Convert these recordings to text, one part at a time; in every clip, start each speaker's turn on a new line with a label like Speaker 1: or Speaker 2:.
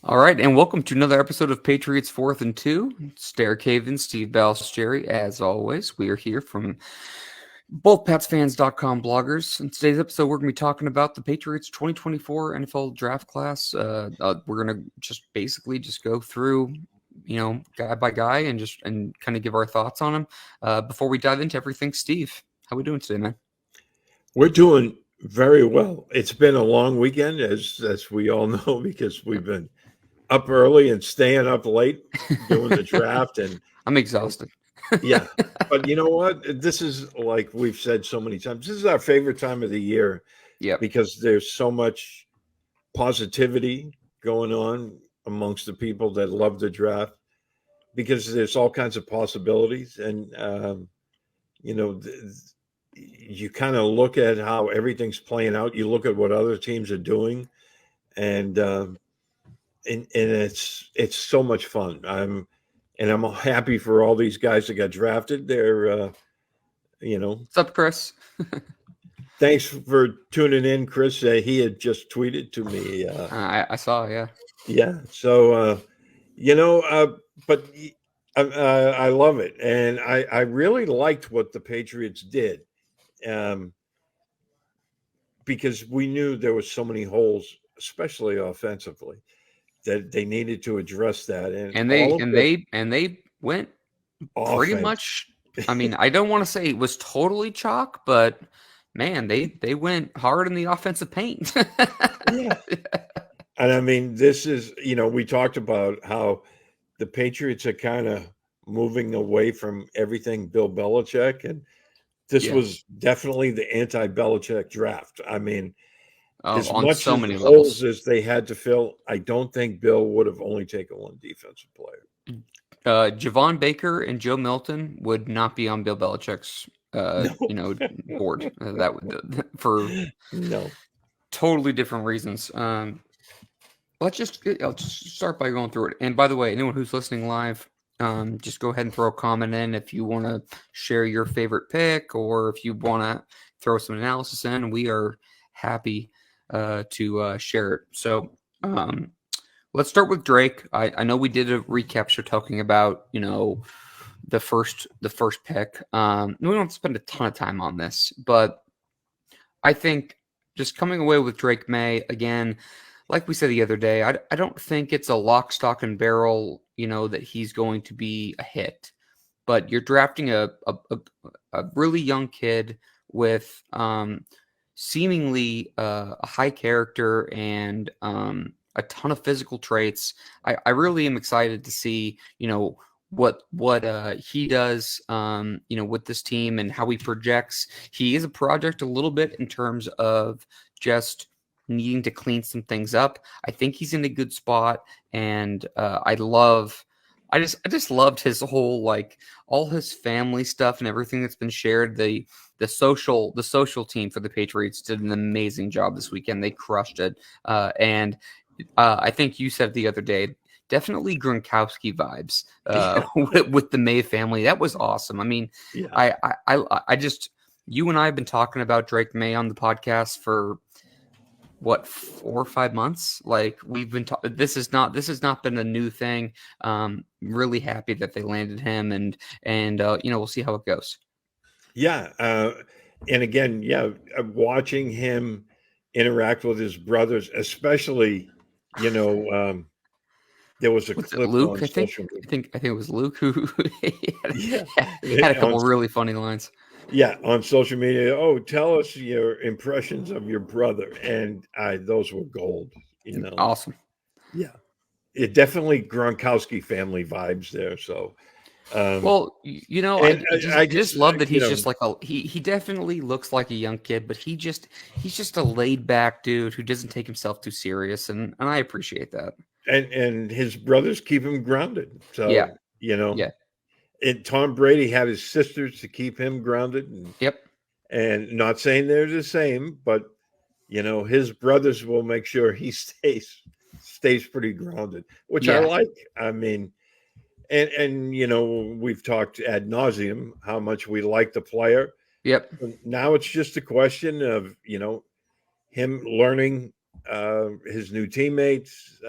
Speaker 1: All right, and welcome to another episode of Patriots 4th and 2. It's Derek Caedan, Steve Balestrieri. As always, we are here from both PatsFans.com bloggers. In today's episode, we're going to be talking about the Patriots 2024 NFL draft class. We're going to just go through, guy by guy and kind of give our thoughts on them. Before we dive into everything, Steve, how we doing today, man?
Speaker 2: We're doing very well. It's been a long weekend, as we all know, because we've been up early and staying up late doing the draft. And
Speaker 1: I'm exhausted.
Speaker 2: yeah, but you know what? This is, like we've said so many times, this is our favorite time of the year
Speaker 1: Yep.
Speaker 2: because there's so much positivity going on amongst the people that love the draft, because there's all kinds of possibilities. And you know you kind of look at how everything's playing out. You look at what other teams are doing, and it's so much fun. I'm happy for all these guys that got drafted. They're
Speaker 1: What's up, Chris?
Speaker 2: thanks for tuning in, Chris. He had just tweeted to me.
Speaker 1: I saw, yeah.
Speaker 2: Yeah. So but I love it, and I really liked what the Patriots did. Because we knew there was so many holes, especially offensively, that they needed to address that.
Speaker 1: And they went pretty
Speaker 2: offense.
Speaker 1: much. I mean, I don't want to say it was totally chalk, but man, they went hard in the offensive paint.
Speaker 2: Yeah. And I mean, this is, we talked about how the Patriots are kind of moving away from everything Bill Belichick, and this was definitely the anti-Belichick draft. I mean, as
Speaker 1: on
Speaker 2: much
Speaker 1: so
Speaker 2: as
Speaker 1: many
Speaker 2: holes
Speaker 1: levels.
Speaker 2: as they had to fill, I don't think Bill would have only taken one defensive player.
Speaker 1: Javon Baker and Joe Milton would not be on Bill Belichick's
Speaker 2: No.
Speaker 1: board. That would for
Speaker 2: No.
Speaker 1: totally different reasons. I'll just start by going through it. And by the way, anyone who's listening live, just go ahead and throw a comment in if you want to share your favorite pick, or if you want to throw some analysis in. We are happy to share it. So let's start with Drake. I know we did a recap show talking about the first pick. We don't spend a ton of time on this, but I think just coming away with Drake Maye again, like we said the other day, I don't think it's a lock, stock, and barrel, that he's going to be a hit. But you're drafting a really young kid with seemingly a high character and a ton of physical traits. I really am excited to see, what he does, with this team and how he projects. He is a project a little bit in terms of just needing to clean some things up. I think he's in a good spot, and I just loved his whole, all his family stuff and everything that's been shared. The social team for the Patriots did an amazing job this weekend. They crushed it, and I think you said the other day, definitely Gronkowski vibes with the Maye family. That was awesome. I mean,
Speaker 2: yeah.
Speaker 1: I just, you and I have been talking about Drake Maye on the podcast for what, 4 or 5 months. Like, we've been this has not been a new thing. Really happy that they landed him, and we'll see how it goes.
Speaker 2: Yeah. And again, watching him interact with his brothers, especially, there was a clip
Speaker 1: Luke?
Speaker 2: on social media.
Speaker 1: I think it was Luke who
Speaker 2: Yeah.
Speaker 1: had a couple really funny lines.
Speaker 2: Yeah, on social media. Oh, tell us your impressions of your brother, and those were gold.
Speaker 1: Awesome.
Speaker 2: Yeah, it definitely Gronkowski family vibes there. So,
Speaker 1: well, I just love that he's just like he definitely looks like a young kid, but he's just a laid back dude who doesn't take himself too serious, and I appreciate that.
Speaker 2: And his brothers keep him grounded. So
Speaker 1: yeah.
Speaker 2: And Tom Brady had his sisters to keep him grounded. And not saying they're the same, but his brothers will make sure he stays pretty grounded, which I like. I mean, and we've talked ad nauseum how much we like the player.
Speaker 1: Yep.
Speaker 2: Now it's just a question of him learning his new teammates,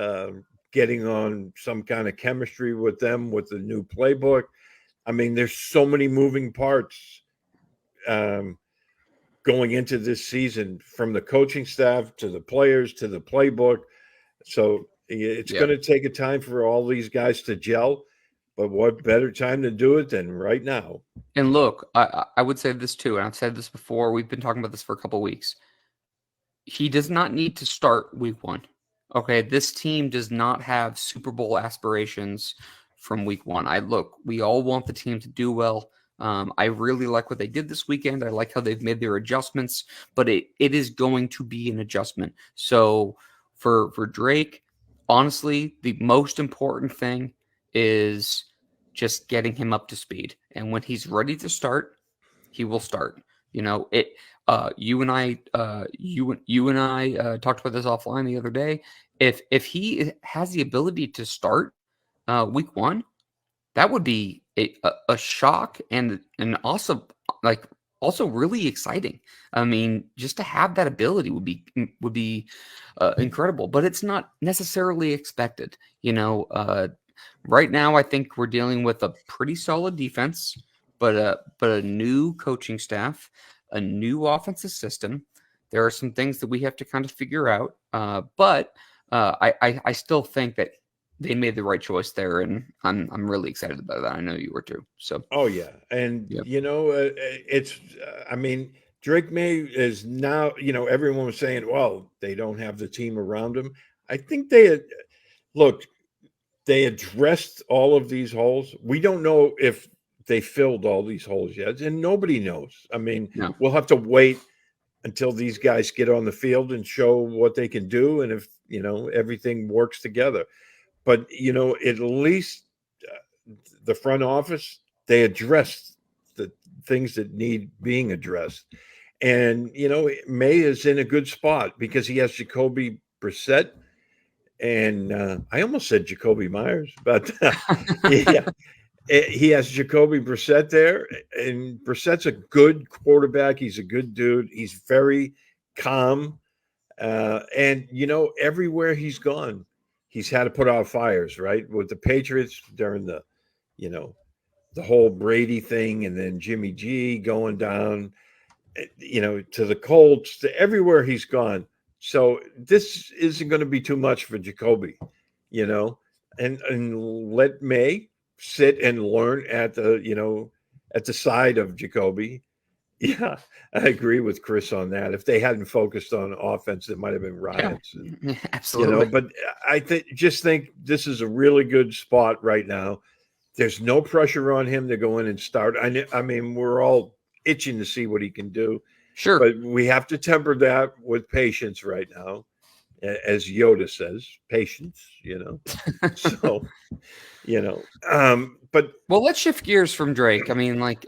Speaker 2: getting on some kind of chemistry with them with the new playbook. I mean, there's so many moving parts going into this season, from the coaching staff to the players to the playbook. So it's going to take a time for all these guys to gel. But what better time to do it than right now?
Speaker 1: And look, I would say this too, and I've said this before. We've been talking about this for a couple of weeks. He does not need to start week 1. Okay, this team does not have Super Bowl aspirations from week 1. We all want the team to do well. I really like what they did this weekend. I like how they've made their adjustments, but it is going to be an adjustment. So for Drake, honestly, the most important thing is just getting him up to speed. And when he's ready to start, he will start. You know, you and I talked about this offline the other day. If he has the ability to start week 1, that would be a shock and also really exciting. I mean, just to have that ability would be incredible, but it's not necessarily expected. You know, right now I think we're dealing with a pretty solid defense, but a new coaching staff, a new offensive system. There are some things that we have to kind of figure out, but I still think that they made the right choice there, and I'm really excited about that. I know you were too. So,
Speaker 2: oh yeah, and you know, it's I mean, Drake Maye is now. You know, everyone was saying, well, they don't have the team around him. I think they addressed all of these holes. We don't know if they filled all these holes yet, and nobody knows. I mean, we'll have to wait until these guys get on the field and show what they can do, and if everything works together. But at least the front office, they addressed the things that need being addressed. And Maye is in a good spot because he has Jacoby Brissett, and I almost said Jacoby Myers, but yeah, he has Jacoby Brissett there, and Brissett's a good quarterback. He's a good dude. He's very calm, and everywhere he's gone, he's had to put out fires, right? With the Patriots during the whole Brady thing, and then Jimmy G going down, to the Colts, to everywhere he's gone. So this isn't going to be too much for Jacoby, and let Maye sit and learn at the side of Jacoby. Yeah, I agree with Chris on that. If they hadn't focused on offense, it might have been riots.
Speaker 1: Yeah, absolutely.
Speaker 2: But I think this is a really good spot right now. There's no pressure on him to go in and start. I mean, we're all itching to see what he can do.
Speaker 1: Sure.
Speaker 2: But we have to temper that with patience right now. As Yoda says, patience, So, but
Speaker 1: let's shift gears from Drake. I mean, like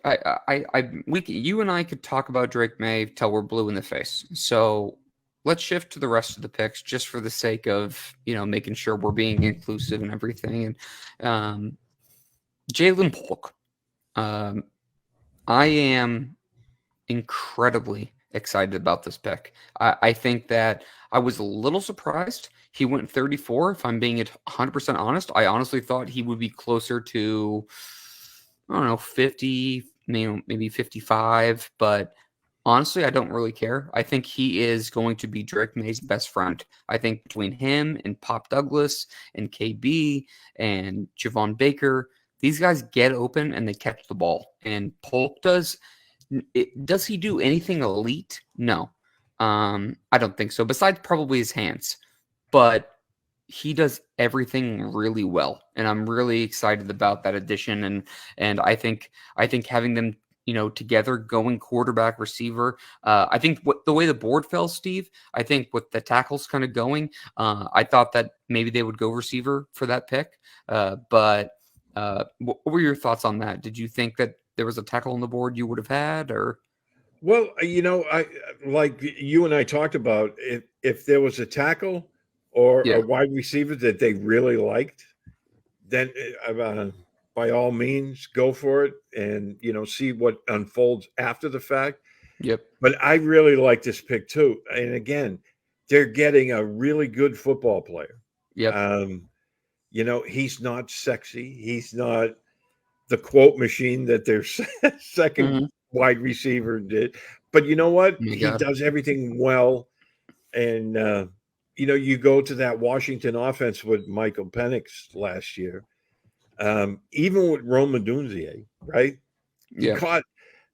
Speaker 1: you and I could talk about Drake Maye till we're blue in the face. So let's shift to the rest of the picks just for the sake of, making sure we're being inclusive and everything. And Jalen Polk, I am incredibly excited about this pick. I think that I was a little surprised he went 34. If I'm being 100% honest, I honestly thought he would be closer to, I don't know, 50, maybe 55. But honestly, I don't really care. I think he is going to be Drake Maye's best friend. I think between him and Pop Douglas and KB and Javon Baker, these guys get open and they catch the ball. And Polk does he do anything elite? No. I don't think so, besides probably his hands. But he does everything really well, and I'm really excited about that addition. And I think having them, together, going quarterback, receiver. I think the way the board fell, Steve. I think with the tackles kind of going, I thought that maybe they would go receiver for that pick. But what were your thoughts on that? Did you think that there was a tackle on the board you would have had, or?
Speaker 2: Well, I like you and I talked about, if there was a tackle or a wide receiver that they really liked, then by all means go for it and see what unfolds after the fact.
Speaker 1: Yep.
Speaker 2: But I really like this pick too. And again, they're getting a really good football player.
Speaker 1: Yep.
Speaker 2: he's not sexy. He's not the quote machine that their second wide receiver did. But you know what? He does everything well. And, you go to that Washington offense with Michael Penix last year, even with Rome Odunze, right? He caught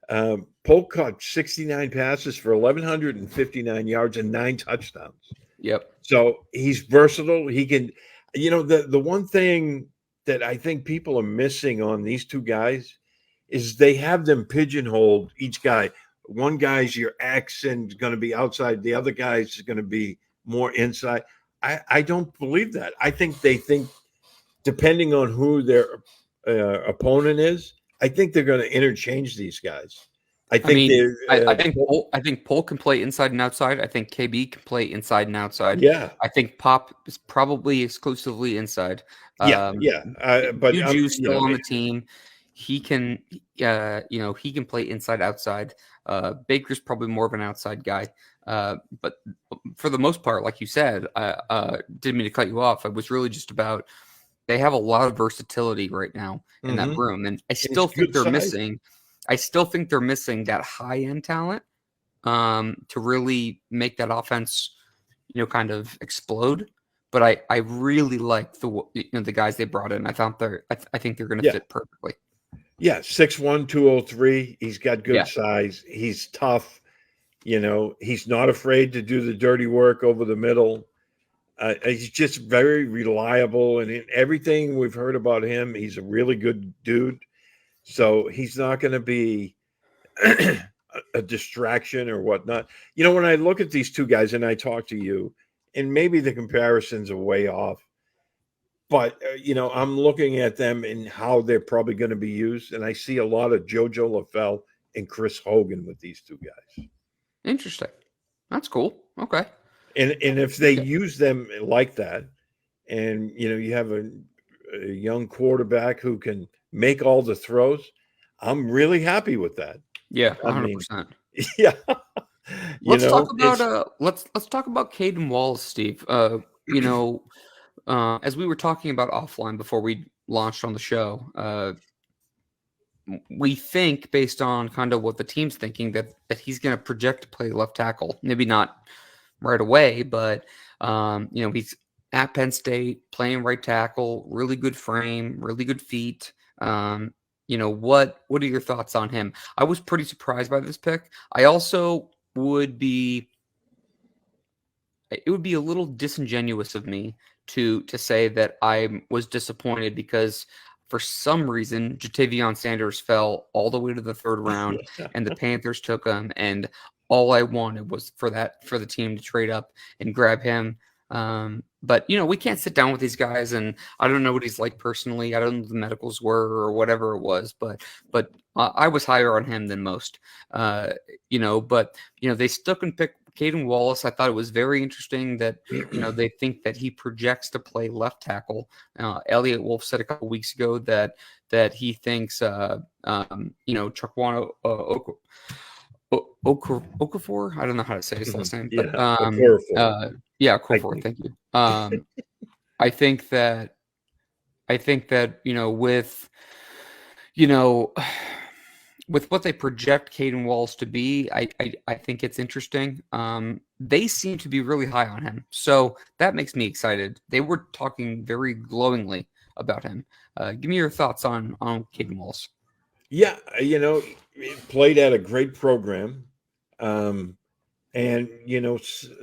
Speaker 2: Polk caught 69 passes for 1,159 yards and 9 touchdowns.
Speaker 1: Yep.
Speaker 2: So he's versatile. He can, the one thing that I think people are missing on these two guys is they have them pigeonholed, each guy. One guy's your X and going to be outside. The other guy's going to be more inside. I don't believe that. I think they think, depending on who their opponent is, I think they're going to interchange these guys. I think
Speaker 1: Polk can play inside and outside. I think KB can play inside and outside.
Speaker 2: Yeah.
Speaker 1: I think Pop is probably exclusively inside.
Speaker 2: But
Speaker 1: Juju's still on the team. He can, he can play inside outside. Baker's probably more of an outside guy. But for the most part, like you said, didn't mean to cut you off. It was really just about they have a lot of versatility right now in that room, and I still think they're missing. I still think they're missing that high end talent to really make that offense, kind of explode. But I really like the guys they brought in. I think they're going to fit perfectly.
Speaker 2: Yeah, 6'1", 203. He's got good size. He's tough. He's not afraid to do the dirty work over the middle. He's just very reliable, and in everything we've heard about him, he's a really good dude. So he's not going to be a distraction or whatnot. When I look at these two guys and I talk to you, and maybe the comparisons are way off, but, I'm looking at them and how they're probably going to be used, and I see a lot of JoJo LaFell and Chris Hogan with these two guys.
Speaker 1: Interesting. That's cool. Okay.
Speaker 2: And if they use them like that, and, you have a young quarterback who can make all the throws, I'm really happy with that.
Speaker 1: Yeah, 100%.
Speaker 2: Yeah.
Speaker 1: Let's talk about Caedan Wallace, Steve. As we were talking about offline before we launched on the show, we think, based on kind of what the team's thinking, that he's going to project to play left tackle. Maybe not right away, but he's at Penn State playing right tackle, really good frame, really good feet. What are your thoughts on him? I was pretty surprised by this pick. I also would be a little disingenuous of me to say that I was disappointed, because for some reason Jatavion Sanders fell all the way to the third round and the Panthers took him, and all I wanted was for the team to trade up and grab him. But we can't sit down with these guys, and I don't know what he's like personally. I don't know what the medicals were or whatever it was, but I was higher on him than most. But they stuck and picked Caedan Wallace. I thought it was very interesting that they think that he projects to play left tackle. Elliot Wolf said a couple weeks ago that he thinks Chukwueze Okafor. I don't know how to say his last name, but Okafor. Thank you. I think that with what they project Caedan Wallace to be, I think it's interesting. They seem to be really high on him, so that makes me excited. They were talking very glowingly about him. Give me your thoughts on Caedan Wallace.
Speaker 2: Yeah, played at a great program. And,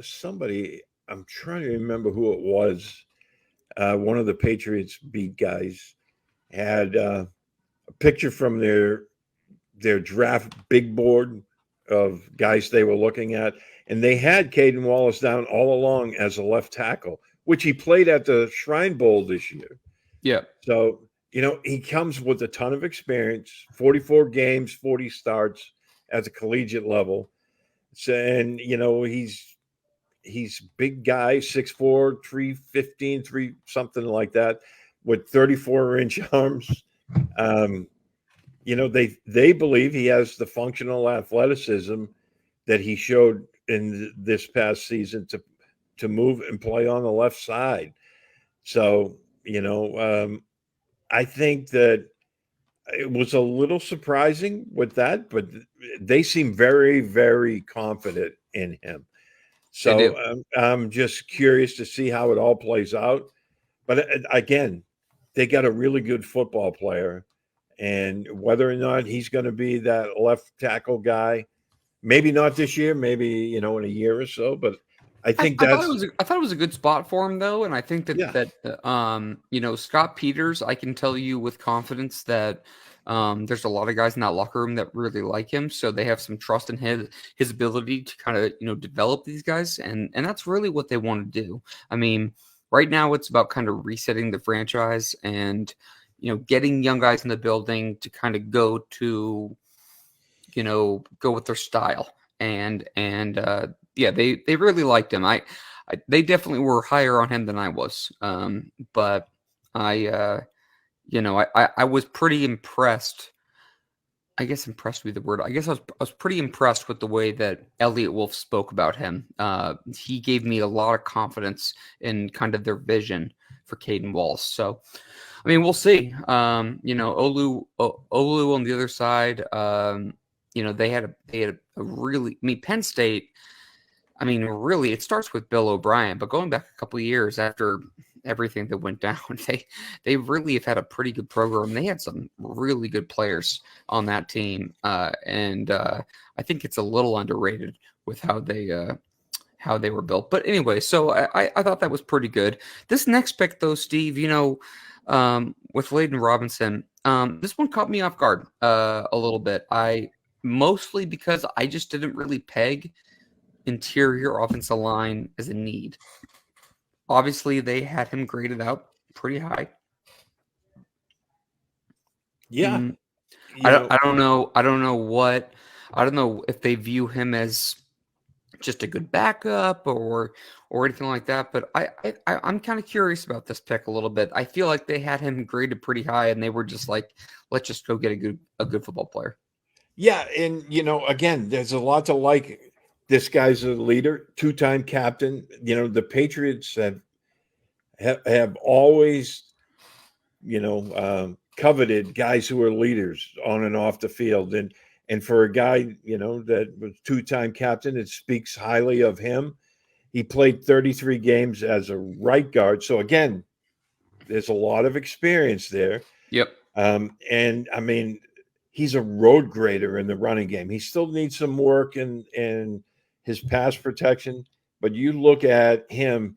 Speaker 2: somebody, I'm trying to remember who it was, one of the Patriots beat guys had a picture from their draft big board of guys they were looking at, and they had Caedan Wallace down all along as a left tackle, which he played at the Shrine Bowl this year. Yeah. So, he comes with a ton of experience, 44 games, 40 starts at the collegiate level. So, and, he's big guy, 6'4", 315, something like that, with 34-inch arms. They believe he has the functional athleticism that he showed in this past season to move and play on the left side. So, I think that it was a little surprising with that, but they seem very, very confident in him.
Speaker 1: They do.
Speaker 2: So I'm just curious to see how it all plays out. But again, they got a really good football player, and whether or not he's going to be that left tackle guy, maybe not this year, maybe in a year or so. But I think
Speaker 1: I thought it was a good spot for him though, and I think that Scott Peters, I can tell you with confidence that there's a lot of guys in that locker room that really like him, so they have some trust in his ability to kind of develop these guys, and that's really what they want to do. I mean, right now it's about kind of resetting the franchise and getting young guys in the building to kind of go with their style and yeah, they really liked him. They definitely were higher on him than I was. But I was pretty impressed. I guess impressed would be the word. I guess I was pretty impressed with the way that Elliot Wolf spoke about him. He gave me a lot of confidence in kind of their vision for Caedan Wallace. So, I mean, we'll see. Olu on the other side. They had a really. I mean, Penn State. I mean, really, it starts with Bill O'Brien, but going back a couple of years after everything that went down, they really have had a pretty good program. They had some really good players on that team, and I think it's a little underrated with how they were built. But anyway, so I thought that was pretty good. This next pick, though, Steve, with Layden Robinson, this one caught me off guard a little bit. Mostly because I just didn't really peg interior offensive line as a need. Obviously, they had him graded out pretty high.
Speaker 2: Yeah.
Speaker 1: I don't know. I don't know if they view him as just a good backup or anything like that. But I'm kind of curious about this pick a little bit. I feel like they had him graded pretty high, and they were just like, let's just go get a good football player.
Speaker 2: Yeah, and again, there's a lot to like. This guy's a leader, two-time captain. The Patriots have always, coveted guys who are leaders on and off the field, and for a guy that was two-time captain, it speaks highly of him. He played 33 games as a right guard, so again, there's a lot of experience there.
Speaker 1: Yep.
Speaker 2: And I mean, he's a road grader in the running game. He still needs some work in his pass protection, but you look at him,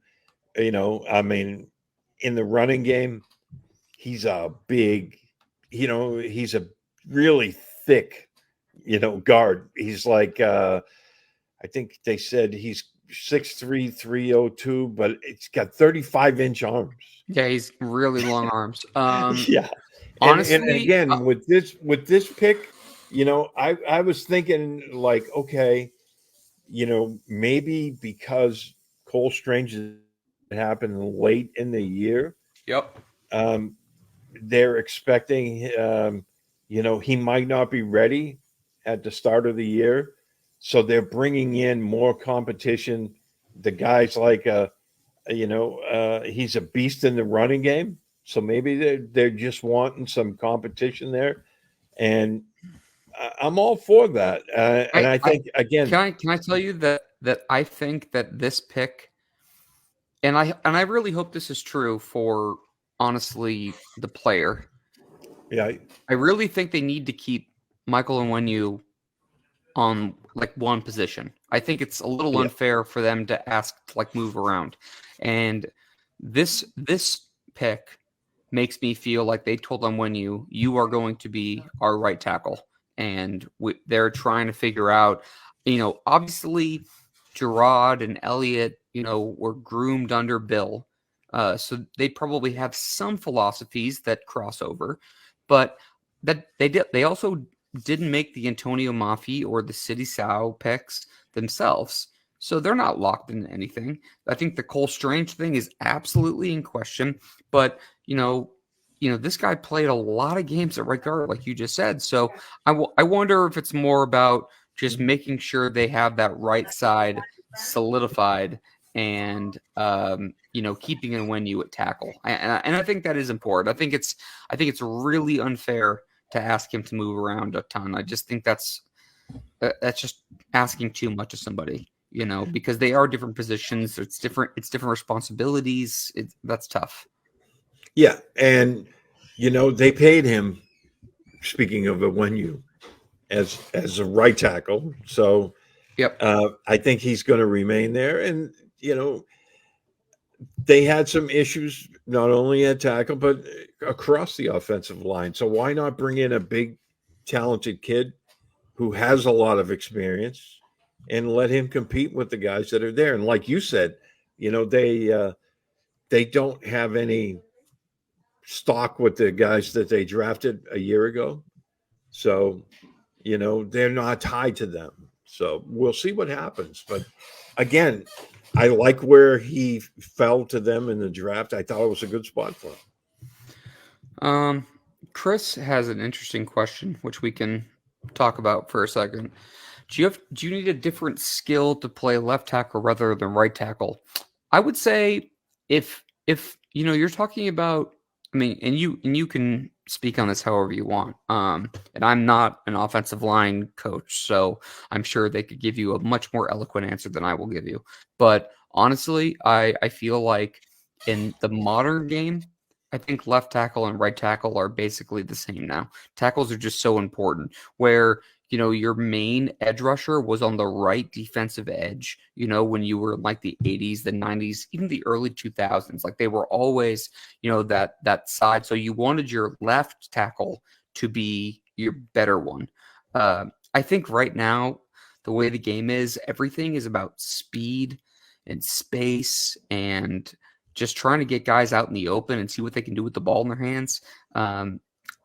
Speaker 2: I mean, in the running game, he's a big, he's a really thick, guard. He's like, I think they said he's 6'3", 302, but it's got 35-inch arms.
Speaker 1: Yeah, he's really long arms.
Speaker 2: Yeah.
Speaker 1: Honestly,
Speaker 2: and again, with this pick, I was thinking like, okay, maybe because Cole Strange happened late in the year.
Speaker 1: Yep.
Speaker 2: They're expecting, he might not be ready at the start of the year, so they're bringing in more competition. The guy's like, he's a beast in the running game, so maybe they're just wanting some competition there, and I'm all for that. And I think again,
Speaker 1: can I tell you that I think that this pick, and I really hope this is true for honestly the player.
Speaker 2: Yeah,
Speaker 1: I really think they need to keep Michael Onwenu on like one position. I think it's a little unfair for them to ask to like move around, and this pick makes me feel like they told Onwenu, you are going to be our right tackle. And they're trying to figure out, obviously Gerard and Elliott, were groomed under Bill. So they probably have some philosophies that cross over, but that they also didn't make the Antonio Mafi or the City Sao picks themselves. So they're not locked into anything. I think the Cole Strange thing is absolutely in question, but this guy played a lot of games at right guard, like you just said. So I wonder if it's more about just making sure they have that right side solidified and keeping and winning you at tackle. And I think that is important. I think it's really unfair to ask him to move around a ton. I just think that's just asking too much of somebody, because they are different positions. It's different responsibilities. That's tough.
Speaker 2: Yeah. And, they paid him, speaking of Onwenu, as a right tackle. So
Speaker 1: yep.
Speaker 2: I think he's going to remain there. And, they had some issues, not only at tackle, but across the offensive line. So why not bring in a big, talented kid who has a lot of experience and let him compete with the guys that are there? And like you said, they don't have any stock with the guys that they drafted a year ago. So, they're not tied to them. So we'll see what happens. But again, I like where he fell to them in the draft. I thought it was a good spot for
Speaker 1: him. Chris has an interesting question, which we can talk about for a second. Do you need a different skill to play left tackle rather than right tackle? I would say if you're talking about, I mean, and you can speak on this however you want. And I'm not an offensive line coach, so I'm sure they could give you a much more eloquent answer than I will give you. But honestly, I feel like in the modern game, I think left tackle and right tackle are basically the same now. Tackles are just so important. Where your main edge rusher was on the right defensive edge, when you were in like the 80s, the 90s, even the early 2000s, like they were always, that side. So you wanted your left tackle to be your better one. I think right now, the way the game is, everything is about speed and space and just trying to get guys out in the open and see what they can do with the ball in their hands.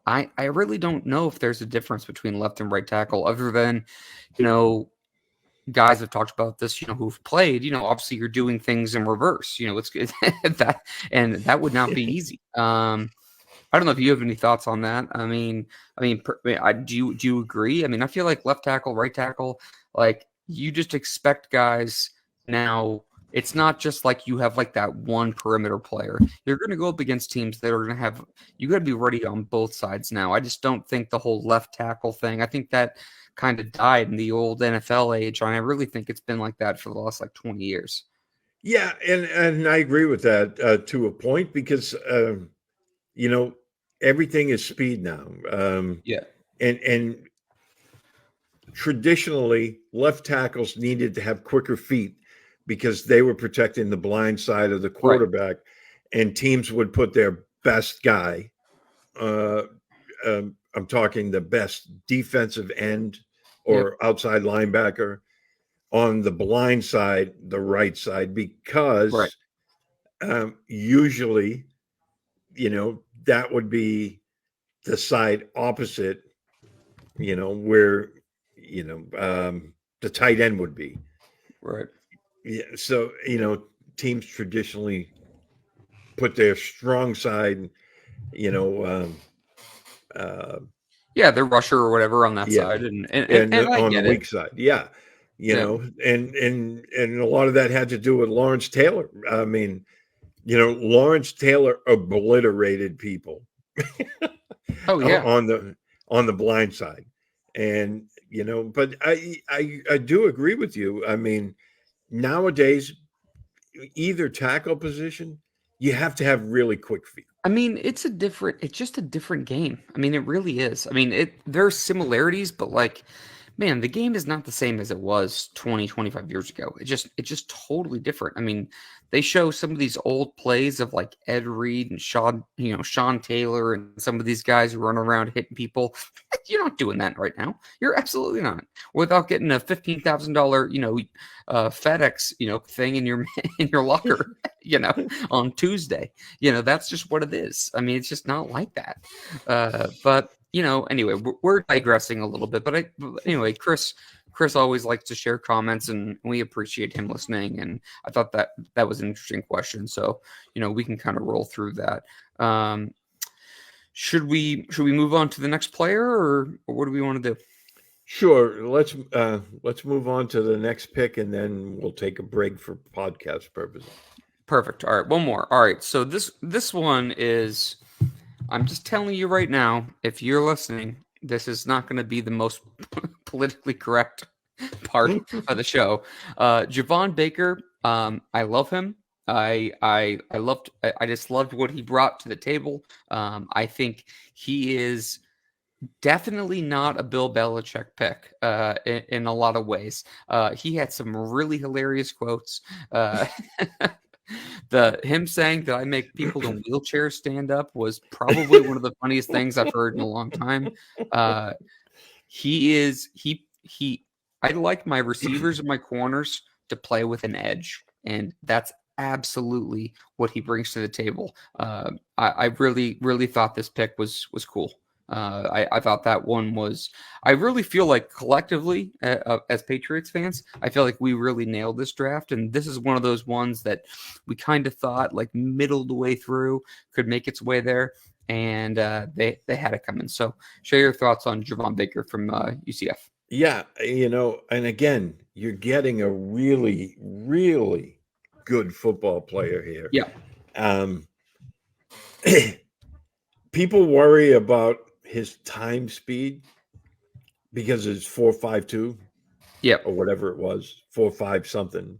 Speaker 1: I really don't know if there's a difference between left and right tackle other than, guys have talked about this, who've played, obviously you're doing things in reverse, it's good that, and that would not be easy. I don't know if you have any thoughts on that. Do you agree? I mean, I feel like left tackle, right tackle, like you just expect guys now. It's not just like you have like that one perimeter player. You're going to go up against teams that are going to have, you got to be ready on both sides now. I just don't think the whole left tackle thing, I think that kind of died in the old NFL age. And I really think it's been like that for the last like 20 years.
Speaker 2: Yeah. And I agree with that to a point because, everything is speed now.
Speaker 1: Yeah.
Speaker 2: And traditionally, left tackles needed to have quicker feet because they were protecting the blind side of the quarterback, and teams would put their best guy. I'm talking the best defensive end or outside linebacker on the blind side, the right side, because usually, that would be the side opposite, where, the tight end would be.
Speaker 1: Right.
Speaker 2: Yeah. So, teams traditionally put their strong side,
Speaker 1: their rusher or whatever on that side, and I
Speaker 2: on
Speaker 1: get
Speaker 2: the weak side, and a lot of that had to do with Lawrence Taylor. I mean, Lawrence Taylor obliterated people.
Speaker 1: Oh yeah,
Speaker 2: on the blind side, and but I do agree with you. I mean, nowadays, either tackle position, you have to have really quick feet.
Speaker 1: I mean, it's just a different game. I mean, it really is. I mean, there's similarities, but like, man, the game is not the same as it was 20, 25 years ago. It's just totally different. I mean, they show some of these old plays of like Ed Reed and Sean Taylor and some of these guys who run around hitting people. You're not doing that right now. You're absolutely not. Without getting a $15,000, FedEx, thing in your locker, on Tuesday. That's just what it is. I mean, it's just not like that. But anyway, we're digressing a little bit. But anyway, Chris always likes to share comments, and we appreciate him listening. And I thought that was an interesting question. So we can kind of roll through that. Should we move on to the next player, or what do we want to do?
Speaker 2: Sure. Let's move on to the next pick, and then we'll take a break for podcast purposes.
Speaker 1: Perfect. All right, one more. All right, so this one is, I'm just telling you right now, if you're listening, this is not going to be the most politically correct part of the show. Javon Baker, I love him. I just loved what he brought to the table. I think he is definitely not a Bill Belichick pick in a lot of ways. He had some really hilarious quotes. Him saying that I make people in wheelchairs stand up was probably one of the funniest things I've heard in a long time. He I like my receivers and my corners to play with an edge, and that's absolutely what he brings to the table. I really thought this pick was cool. I thought that one was. I really feel like collectively, as Patriots fans, I feel like we really nailed this draft, and this is one of those ones that we kind of thought like middle of the way through could make its way there, and they had it coming. So, share your thoughts on Javon Baker from UCF.
Speaker 2: Yeah, and again, you're getting a really, really good football player here.
Speaker 1: Yeah.
Speaker 2: People worry about his time speed because it's 4.52, or whatever it was, 4.5 something.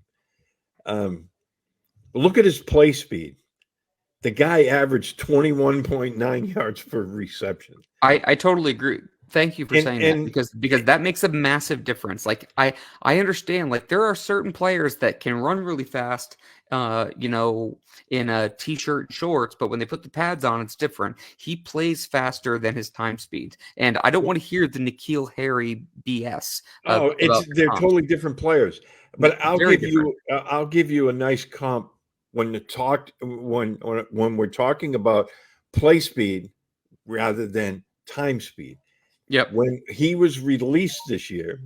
Speaker 2: Look at his play speed. The guy averaged 21.9 yards per reception.
Speaker 1: I totally agree. Thank you for saying that, because that makes a massive difference. Like I understand, like there are certain players that can run really fast, in a t-shirt and shorts, but when they put the pads on, it's different. He plays faster than his time speed, and I don't want to hear the N'Keal Harry BS.
Speaker 2: They're totally different players. But I'll give you a nice comp when we're talking about play speed rather than time speed.
Speaker 1: Yep.
Speaker 2: When he was released this year,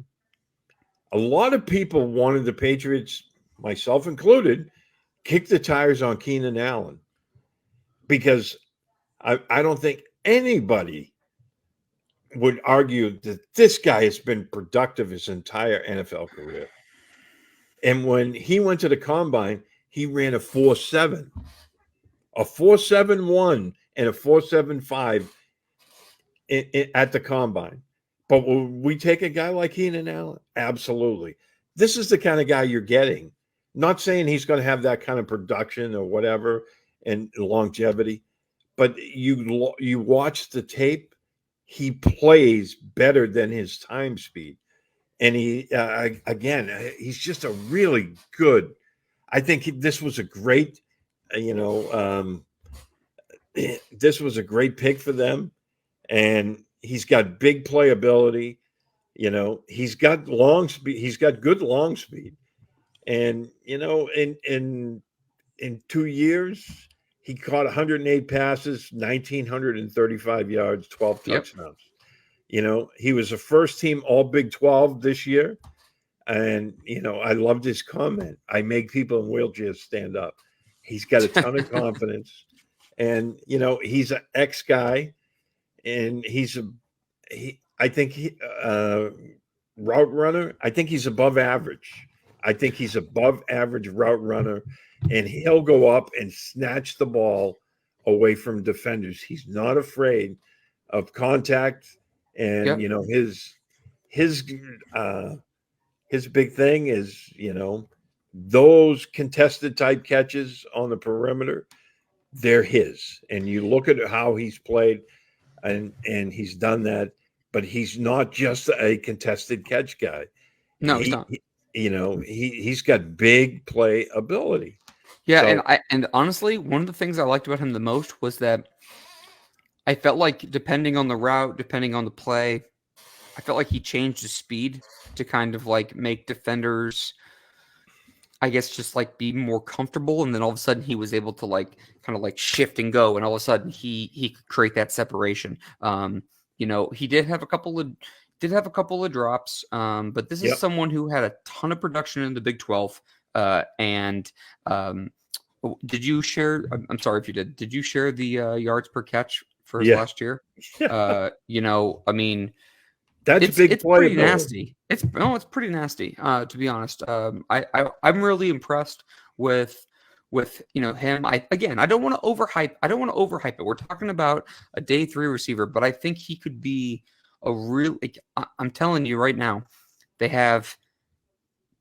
Speaker 2: a lot of people wanted the Patriots, myself included, kick the tires on Keenan Allen, because I don't think anybody would argue that this guy has been productive his entire NFL career. And when he went to the combine, he ran a 4.7, a 4.71, and a 4.75 at the combine. But will we take a guy like Keenan Allen? Absolutely. This is the kind of guy you're getting. Not saying he's going to have that kind of production or whatever and longevity, but you watch the tape, he plays better than his time speed. And he's just a really good. I think this was a great, this was a great pick for them. And he's got big playability. He's got long speed. He's got good long speed. And, in 2 years, he caught 108 passes, 1,935 yards, 12 touchdowns. Yep. He was a first team all Big 12 this year. And, I loved his comment. I make people in wheelchairs stand up. He's got a ton of confidence. And, he's an ex guy. And I think route runner. I think he's above average. I think he's above average route runner, and he'll go up and snatch the ball away from defenders. He's not afraid of contact, and his big thing is those contested type catches on the perimeter. They're his, and you look at how he's played. And he's done that, but he's not just a contested catch guy.
Speaker 1: No, he's not.
Speaker 2: He's got big play ability.
Speaker 1: Yeah, so, and honestly, one of the things I liked about him the most was that I felt like depending on the route, depending on the play, I felt like he changed his speed to kind of like make defenders, I guess, just like be more comfortable, and then all of a sudden he was able to like kind of like shift and go, and all of a sudden he could create that separation. He did have a couple of drops, but this is someone who had a ton of production in the Big 12. Did you share? I'm sorry if you did. Did you share the yards per catch for his last year? I mean,
Speaker 2: That's big
Speaker 1: it's
Speaker 2: play.
Speaker 1: pretty nasty. It's pretty nasty. To be honest, I'm really impressed with him. I don't want to overhype. I don't want to overhype it. We're talking about a day 3 receiver, but I think he could be a real. I'm telling you right now, they have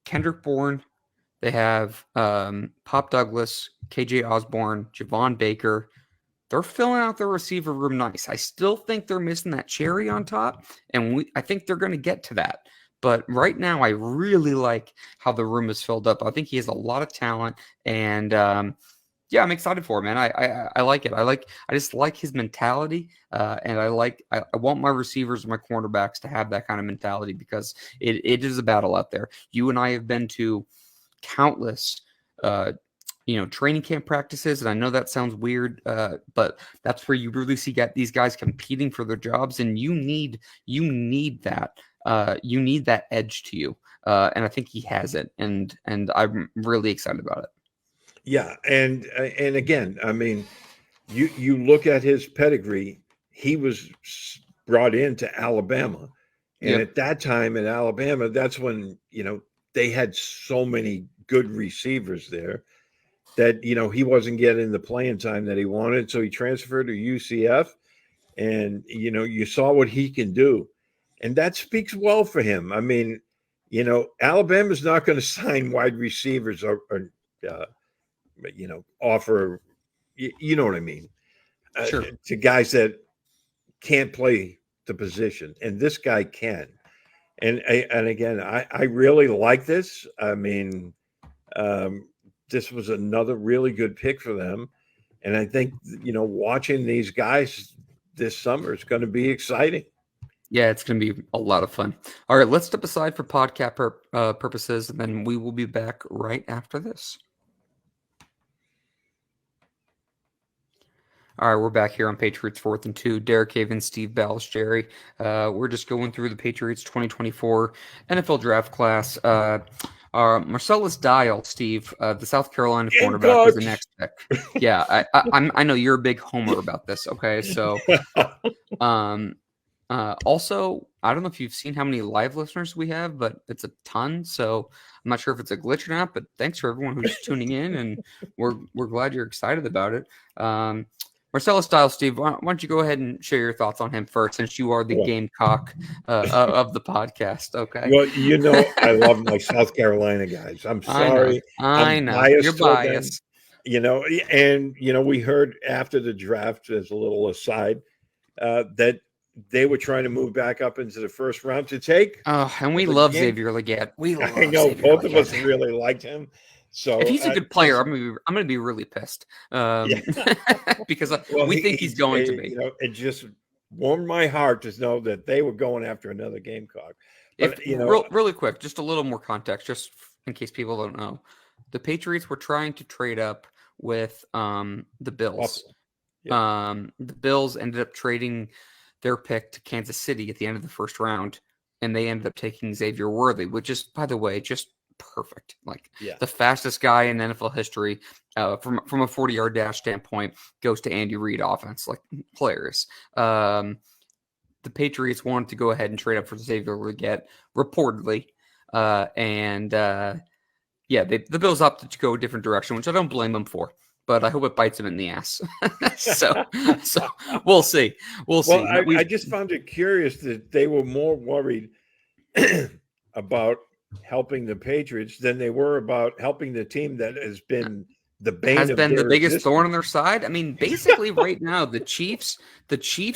Speaker 1: Kendrick Bourne, they have Pop Douglas, KJ Osborne, Javon Baker. They're filling out their receiver room nice. I still think they're missing that cherry on top, and I think they're going to get to that. But right now, I really like how the room is filled up. I think he has a lot of talent, and yeah, I'm excited for him, man. I like it. I just like his mentality, and I want my receivers and my cornerbacks to have that kind of mentality because it is a battle out there. You and I have been to countless training camp practices, and I know that sounds weird, but that's where you really see these guys competing for their jobs, and you need that edge to you, and I think he has it, and I'm really excited about it.
Speaker 2: Yeah, and again, I mean, you look at his pedigree. He was brought into Alabama, and at that time in Alabama, that's when they had so many good receivers there that he wasn't getting the playing time that he wanted, so he transferred to UCF, and you saw what he can do, and that speaks well for him. I mean, Alabama's not going to sign wide receivers or offer, you know what I mean,
Speaker 1: Sure.
Speaker 2: to guys that can't play the position, and this guy can. And again, I really like this. I mean, this was another really good pick for them, and I think watching these guys this summer is going to be exciting.
Speaker 1: Yeah, it's going to be a lot of fun. All right, let's step aside for podcast purposes, and then we will be back right after this. All right, we're back here on Patriots 4th and 2. Derek Caedan, Steve Balestrieri. We're just going through the Patriots 2024 NFL draft class. Marcellas Dial, Steve, the South Carolina cornerback, was the next pick. Yeah, I know you're a big homer about this. Okay, so also, I don't know if you've seen how many live listeners we have, but it's a ton. So I'm not sure if it's a glitch or not. But thanks for everyone who's tuning in, and we're glad you're excited about it. Marcellas Style, Steve, why don't you go ahead and share your thoughts on him first, since you are the Gamecock of the podcast, okay?
Speaker 2: Well, I love my South Carolina guys. I'm sorry.
Speaker 1: I know. You're biased.
Speaker 2: And we heard after the draft, as a little aside, that they were trying to move back up into the first round to take.
Speaker 1: Oh, and we love Xavier Legette.
Speaker 2: I know both of us really liked him. So
Speaker 1: if he's a good player, I'm gonna be really pissed because we think he's going to be.
Speaker 2: It just warmed my heart to know that they were going after another Gamecock. But,
Speaker 1: really quick, just a little more context, just in case people don't know, the Patriots were trying to trade up with the Bills. The Bills ended up trading their pick to Kansas City at the end of the first round, and they ended up taking Xavier Worthy, which is, by the way, just perfect. The fastest guy in NFL history from a 40-yard dash standpoint goes to Andy Reid offense. Hilarious. The Patriots wanted to go ahead and trade up for Xavier Legette, reportedly. The Bills opted to go a different direction, which I don't blame them for. But I hope it bites him in the ass. so we'll see. We'll see.
Speaker 2: I just found it curious that they were more worried about helping the Patriots than they were about helping the team that has been the biggest
Speaker 1: thorn on their side. I mean, basically, right now the Chiefs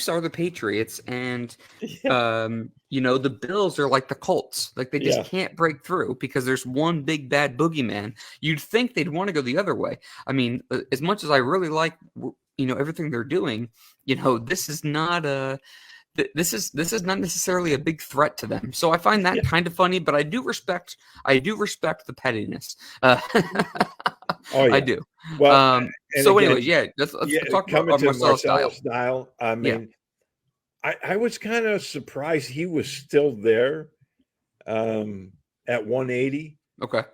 Speaker 1: are the Patriots, and the Bills are like the Colts. They just can't break through because there's one big bad boogeyman. You'd think they'd want to go the other way. I mean, as much as I really like everything they're doing, this is not This is not necessarily a big threat to them, so I find that kind of funny. But I do respect the pettiness. I do.
Speaker 2: Well,
Speaker 1: so anyways, let's talk about Marcellas
Speaker 2: Style. I mean, I was kind of surprised he was still there at 180.
Speaker 1: Okay,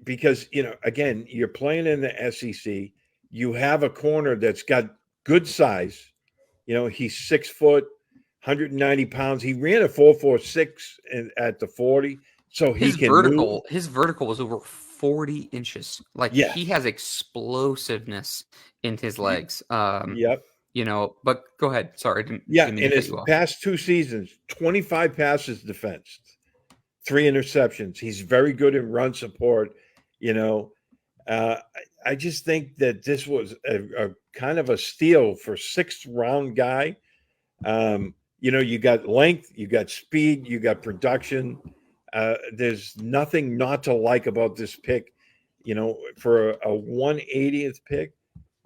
Speaker 2: because again, you're playing in the SEC. You have a corner that's got good size. He's 6 foot. 190 pounds. He ran a 4.46 at the 40, so he can move.
Speaker 1: His vertical was over 40 inches. Like
Speaker 2: Yes.
Speaker 1: he has explosiveness in his legs.
Speaker 2: Yep.
Speaker 1: You know, but go ahead. Sorry, didn't
Speaker 2: in
Speaker 1: mean to cut
Speaker 2: his
Speaker 1: you off.
Speaker 2: past 2 seasons, 25 passes defensed, 3 interceptions. He's very good in run support. You know, I just think that this was a kind of a steal for 6th round guy. You know, you got length, you got speed, you got production. There's nothing not to like about this pick. You know, for a 180th pick,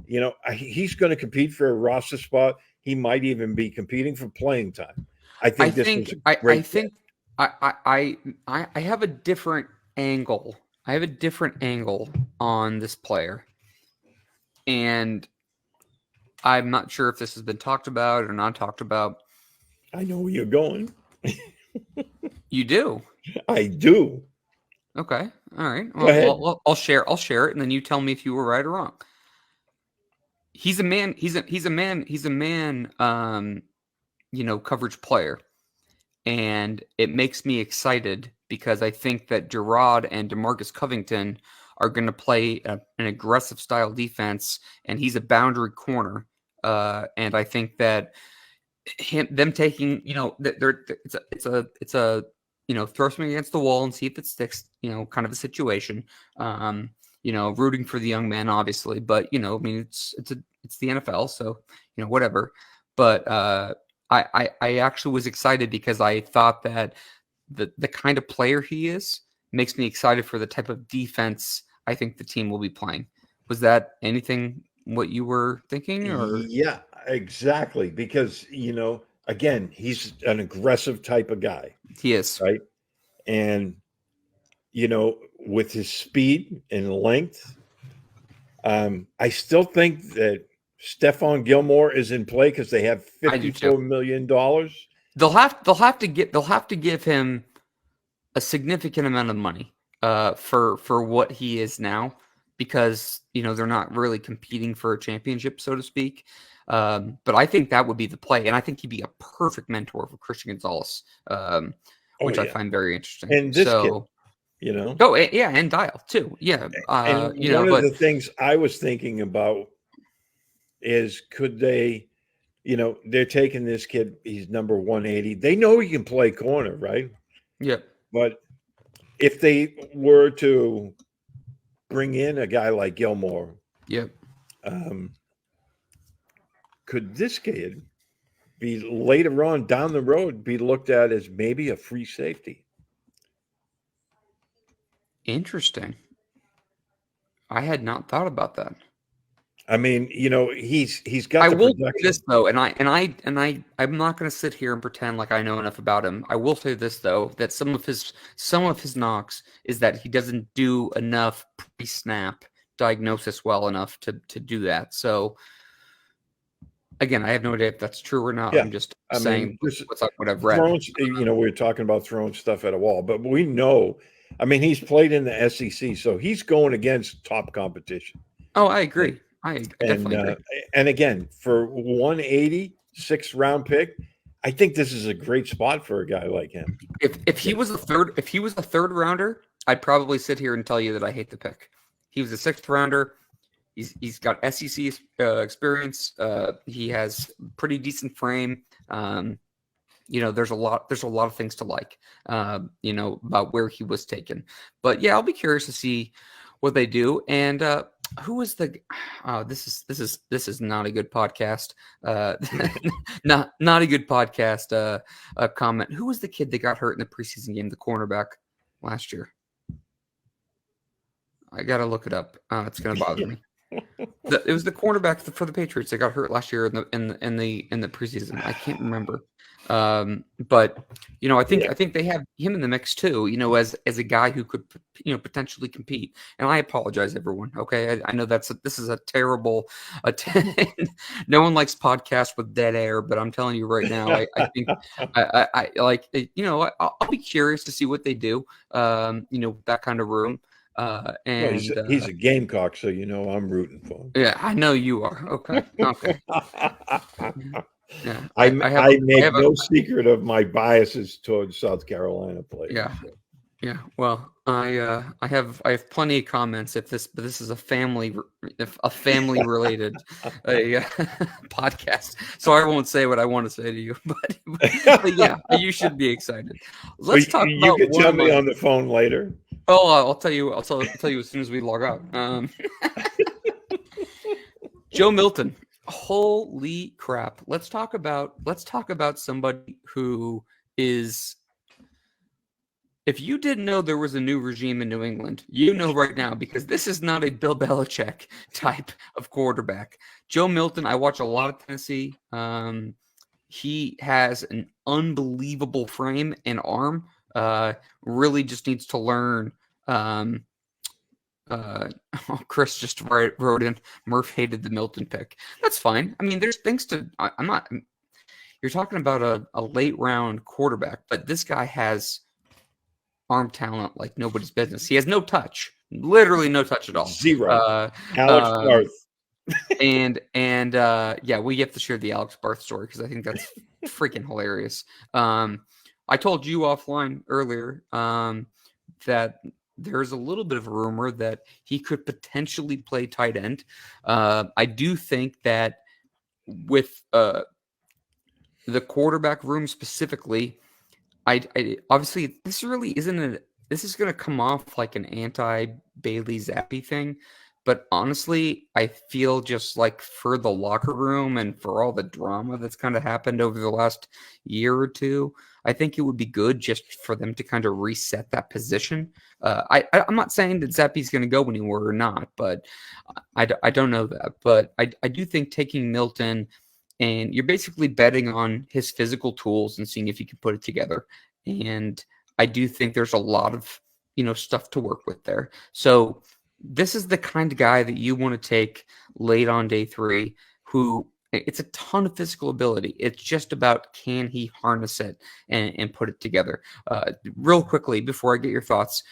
Speaker 2: you know, he's going to compete for a roster spot. He might even be competing for playing time. I think
Speaker 1: I have a different angle. I have a different angle on this player. And I'm not sure if this has been talked about or not talked about.
Speaker 2: I know where you're going.
Speaker 1: You do?
Speaker 2: I do.
Speaker 1: Okay. All right. Well, I'll share it, and then you tell me if you were right or wrong. He's a man. He's a man. You know, coverage player, and it makes me excited because I think that Gerard and DeMarcus Covington are going to play an aggressive style defense, and he's a boundary corner. And I think that them taking, you know, it's a you know, throw something against the wall and see if it sticks, you know, kind of a situation. You know, rooting for the young man, obviously, but you know, I mean, it's the NFL, so you know, whatever. But I actually was excited because I thought that the kind of player he is makes me excited for the type of defense I think the team will be playing. Was that anything what you were thinking? Or
Speaker 2: yeah, exactly. Because, you know, again, he's an aggressive type of guy.
Speaker 1: He is.
Speaker 2: Right. And, you know, with his speed and length, I still think that Stephon Gilmore is in play because they have $54 million.
Speaker 1: They'll have to give him a significant amount of money for what he is now, because you know they're not really competing for a championship, so to speak. But I think that would be the play, and I think he'd be a perfect mentor for Christian Gonzalez, which I find very interesting.
Speaker 2: And this kid, you know,
Speaker 1: yeah, and Dial too, yeah.
Speaker 2: And one of the things I was thinking about is, could they, you know, they're taking this kid, he's number 180. They know he can play corner, right?
Speaker 1: Yep.
Speaker 2: But if they were to bring in a guy like Gilmore,
Speaker 1: yep,
Speaker 2: could this kid be later on down the road be looked at as maybe a free safety? Interesting.
Speaker 1: I had not thought about that.
Speaker 2: I mean, you know, he's got. I
Speaker 1: will say this though, and I'm not going to sit here and pretend like I know enough about him. I will say this though, that some of his knocks is that he doesn't do enough pre-snap diagnosis well enough to do that. So again, I have no idea if that's true or not. Yeah. I'm just saying what's up, what I've read.
Speaker 2: You know, we were talking about throwing stuff at a wall, but we know. I mean, he's played in the SEC, so he's going against top competition.
Speaker 1: Oh, I agree. I definitely agree.
Speaker 2: And again, for 180, 6th round pick, I think this is a great spot for a guy like him.
Speaker 1: If he was a third rounder, I'd probably sit here and tell you that I hate the pick. He was a 6th rounder. He's got SEC experience. He has pretty decent frame. You know, there's a lot of things to like. You know, about where he was taken. But yeah, I'll be curious to see what they do. And who was the? Oh, this is not a good podcast. Not a good podcast. Comment. Who was the kid that got hurt in the preseason game? The cornerback last year. I gotta look it up. It's gonna bother me. It was the cornerback for the Patriots that got hurt last year in the preseason. I can't remember. But you know, I think they have him in the mix too, you know, as a guy who could, you know, potentially compete. And I apologize, everyone. Okay. I know this is a terrible, no one likes podcasts with dead air, but I'm telling you right now, I think I like, you know, I'll be curious to see what they do. You know, that kind of room. And
Speaker 2: he's a Gamecock, so you know I'm rooting for him.
Speaker 1: Yeah, I know you are. Okay. Yeah,
Speaker 2: I make
Speaker 1: have
Speaker 2: no secret of my biases towards South Carolina players.
Speaker 1: Yeah, yeah. Well, I have plenty of comments but this is a family related podcast, so I won't say what I want to say to you. But yeah, you should be excited. Let's talk
Speaker 2: you
Speaker 1: about
Speaker 2: can
Speaker 1: one
Speaker 2: tell
Speaker 1: of
Speaker 2: me
Speaker 1: my.
Speaker 2: on the phone later.
Speaker 1: Oh, I'll tell you. I'll tell you as soon as we log out. Joe Milton. Holy crap! Let's talk about somebody who is. If you didn't know there was a new regime in New England, you know right now, because this is not a Bill Belichick type of quarterback. Joe Milton, I watch a lot of Tennessee. He has an unbelievable frame and arm. Really just needs to learn. Chris just wrote in, Murph hated the Milton pick. That's fine. I mean, there's things to. I'm not. You're talking about a late round quarterback, but this guy has arm talent like nobody's business. He has no touch, literally no touch at all.
Speaker 2: Zero. Alex Barth.
Speaker 1: and yeah, we have to share the Alex Barth story because I think that's freaking hilarious. I told you offline earlier that there's a little bit of a rumor that he could potentially play tight end. I do think that with the quarterback room specifically, I obviously this really isn't this is going to come off like an anti-Bailey Zappi thing, but honestly, I feel just like for the locker room and for all the drama that's kind of happened over the last year or two, I think it would be good just for them to kind of reset that position. I'm not saying that Zappi's going to go anywhere or not, but I don't know that. But I do think taking Milton and you're basically betting on his physical tools and seeing if he can put it together. And I do think there's a lot of, stuff to work with there. So this is the kind of guy that you want to take late on day 3, who it's a ton of physical ability. It's just about, can he harness it and put it together? Real quickly, before I get your thoughts,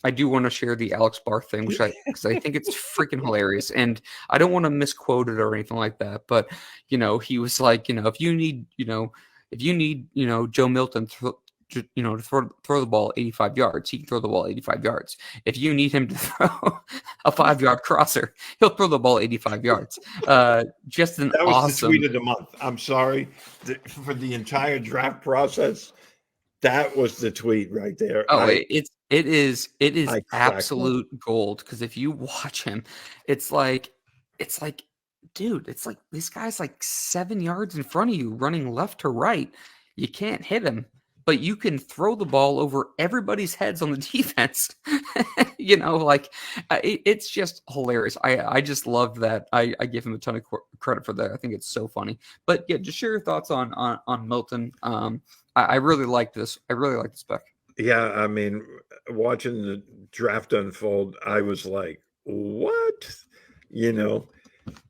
Speaker 1: I do want to share the Alex Barth thing, because I think it's freaking hilarious, and I don't want to misquote it or anything like that. But he was like, if you need, Joe Milton, to throw the ball 85 yards, he can throw the ball 85 yards. If you need him to throw a 5-yard crosser, he'll throw the ball 85 yards. Just an
Speaker 2: that was
Speaker 1: awesome
Speaker 2: the tweet of the month. I'm sorry for the entire draft process. That was the tweet right there.
Speaker 1: Oh, it is absolute gold, because if you watch him, it's like, dude, it's like this guy's like 7 yards in front of you, running left to right. You can't hit him, but you can throw the ball over everybody's heads on the defense. It's just hilarious. I just love that. I give him a ton of credit for that. I think it's so funny. But yeah, just share your thoughts on Milton. I really like this. I really like this pick.
Speaker 2: Yeah, I mean, watching the draft unfold, I was like, what?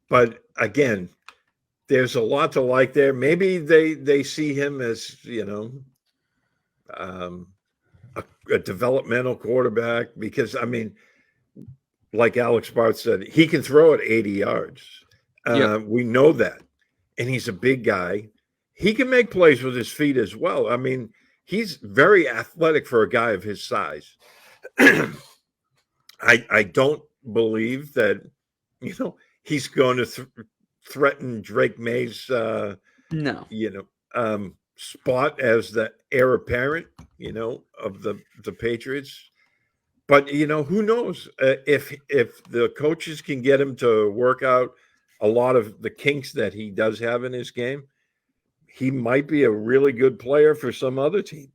Speaker 2: But again, there's a lot to like there. Maybe they see him as, a developmental quarterback, because, I mean, like Alex Barth said, he can throw it 80 yards. We know that. And he's a big guy. He can make plays with his feet as well. I mean, he's very athletic for a guy of his size. I don't believe that, he's going to threaten Drake May's, spot as the heir apparent, of the Patriots. But, who knows if the coaches can get him to work out a lot of the kinks that he does have in his game, he might be a really good player for some other team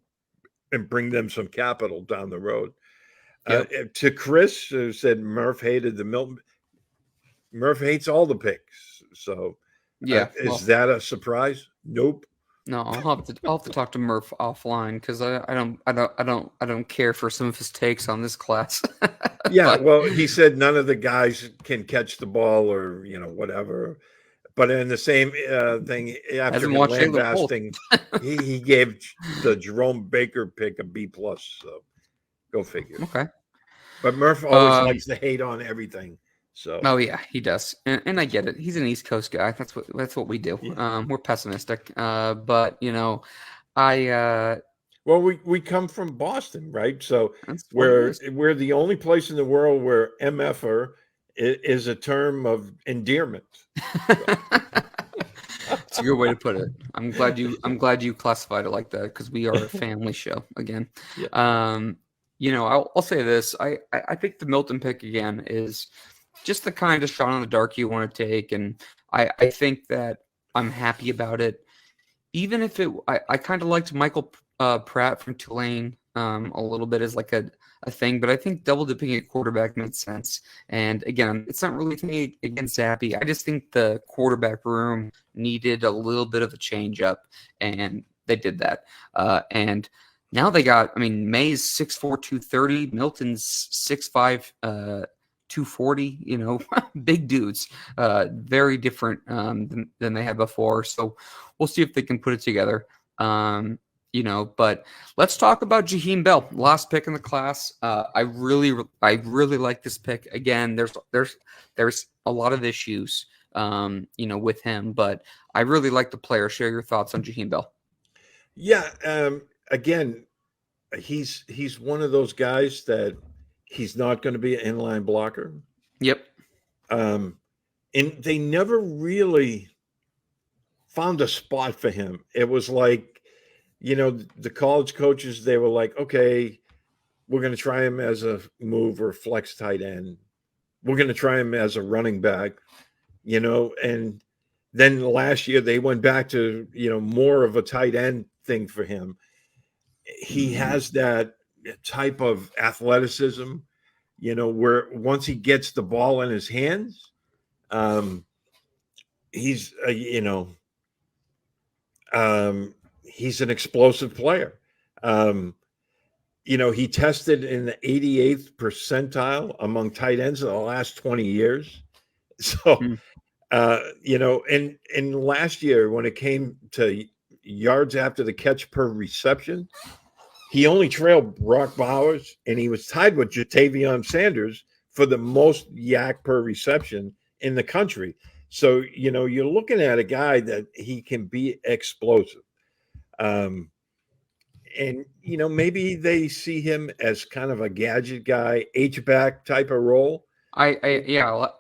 Speaker 2: and bring them some capital down the road. Yep. To Chris, who said Murph hated the Milton, Murph hates all the picks. So is that a surprise? Nope.
Speaker 1: No, I'll have to talk to Murph offline, because I don't care for some of his takes on this class.
Speaker 2: Yeah, well, he said none of the guys can catch the ball, or whatever. But in the same thing, after lambasting, he gave the Jerome Baker pick a B+. So go figure.
Speaker 1: Okay.
Speaker 2: But Murph always likes to hate on everything. So,
Speaker 1: oh yeah, he does, and I get it. He's an East Coast guy. That's what we do.
Speaker 2: yeah.
Speaker 1: We're pessimistic, but I
Speaker 2: Well, we come from Boston, right? So
Speaker 1: that's what it is.
Speaker 2: we're the only place in the world where MFer is a term of endearment.
Speaker 1: It's a good way to put it. I'm glad you classified it like that because we are a family show again.
Speaker 2: Yeah.
Speaker 1: I'll say this. I think the Milton pick again is just the kind of shot in the dark you want to take, and I think that I'm happy about it. Even if I kind of liked Michael Pratt from Tulane a little bit as like a thing, but I think double dipping at quarterback made sense. And again, it's not really a thing against Zappy. I just think the quarterback room needed a little bit of a change up, and they did that. And now they got, Maye's 6'4", 230, Milton's 6'5", 240, big dudes, very different than they had before. So we'll see if they can put it together. But let's talk about Jaheim Bell, last pick in the class. I really like this pick. Again, there's a lot of issues, with him, but I really like the player. Share your thoughts on Jaheim Bell.
Speaker 2: Yeah. Again, he's one of those guys that he's not going to be an inline blocker.
Speaker 1: Yep.
Speaker 2: And they never really found a spot for him. It was like, the college coaches, they were like, okay, we're going to try him as a move or flex tight end. We're going to try him as a running back, and then last year they went back to, more of a tight end thing for him. He has that type of athleticism, where once he gets the ball in his hands, he's, he's an explosive player. He tested in the 88th percentile among tight ends in the last 20 years. So, and last year when it came to yards after the catch per reception, he only trailed Brock Bowers, and he was tied with Jatavion Sanders for the most yak per reception in the country. So, you're looking at a guy that he can be explosive. And, maybe they see him as kind of a gadget guy, H-back type of role.
Speaker 1: I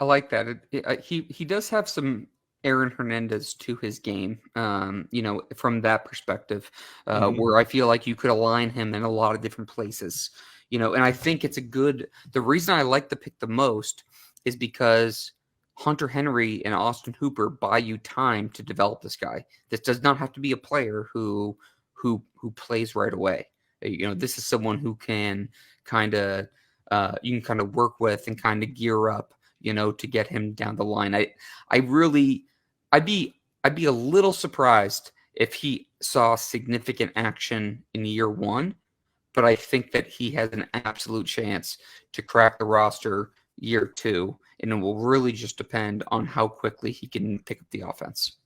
Speaker 1: like that. He does have some Aaron Hernandez to his game, from that perspective, where I feel like you could align him in a lot of different places, and I think it's the reason I like the pick the most is because Hunter Henry and Austin Hooper buy you time to develop this guy. This does not have to be a player who plays right away. This is someone who can kind of you can kind of work with and kind of gear up, to get him down the line. I'd be a little surprised if he saw significant action in year one, but I think that he has an absolute chance to crack the roster year two, and it will really just depend on how quickly he can pick up the offense.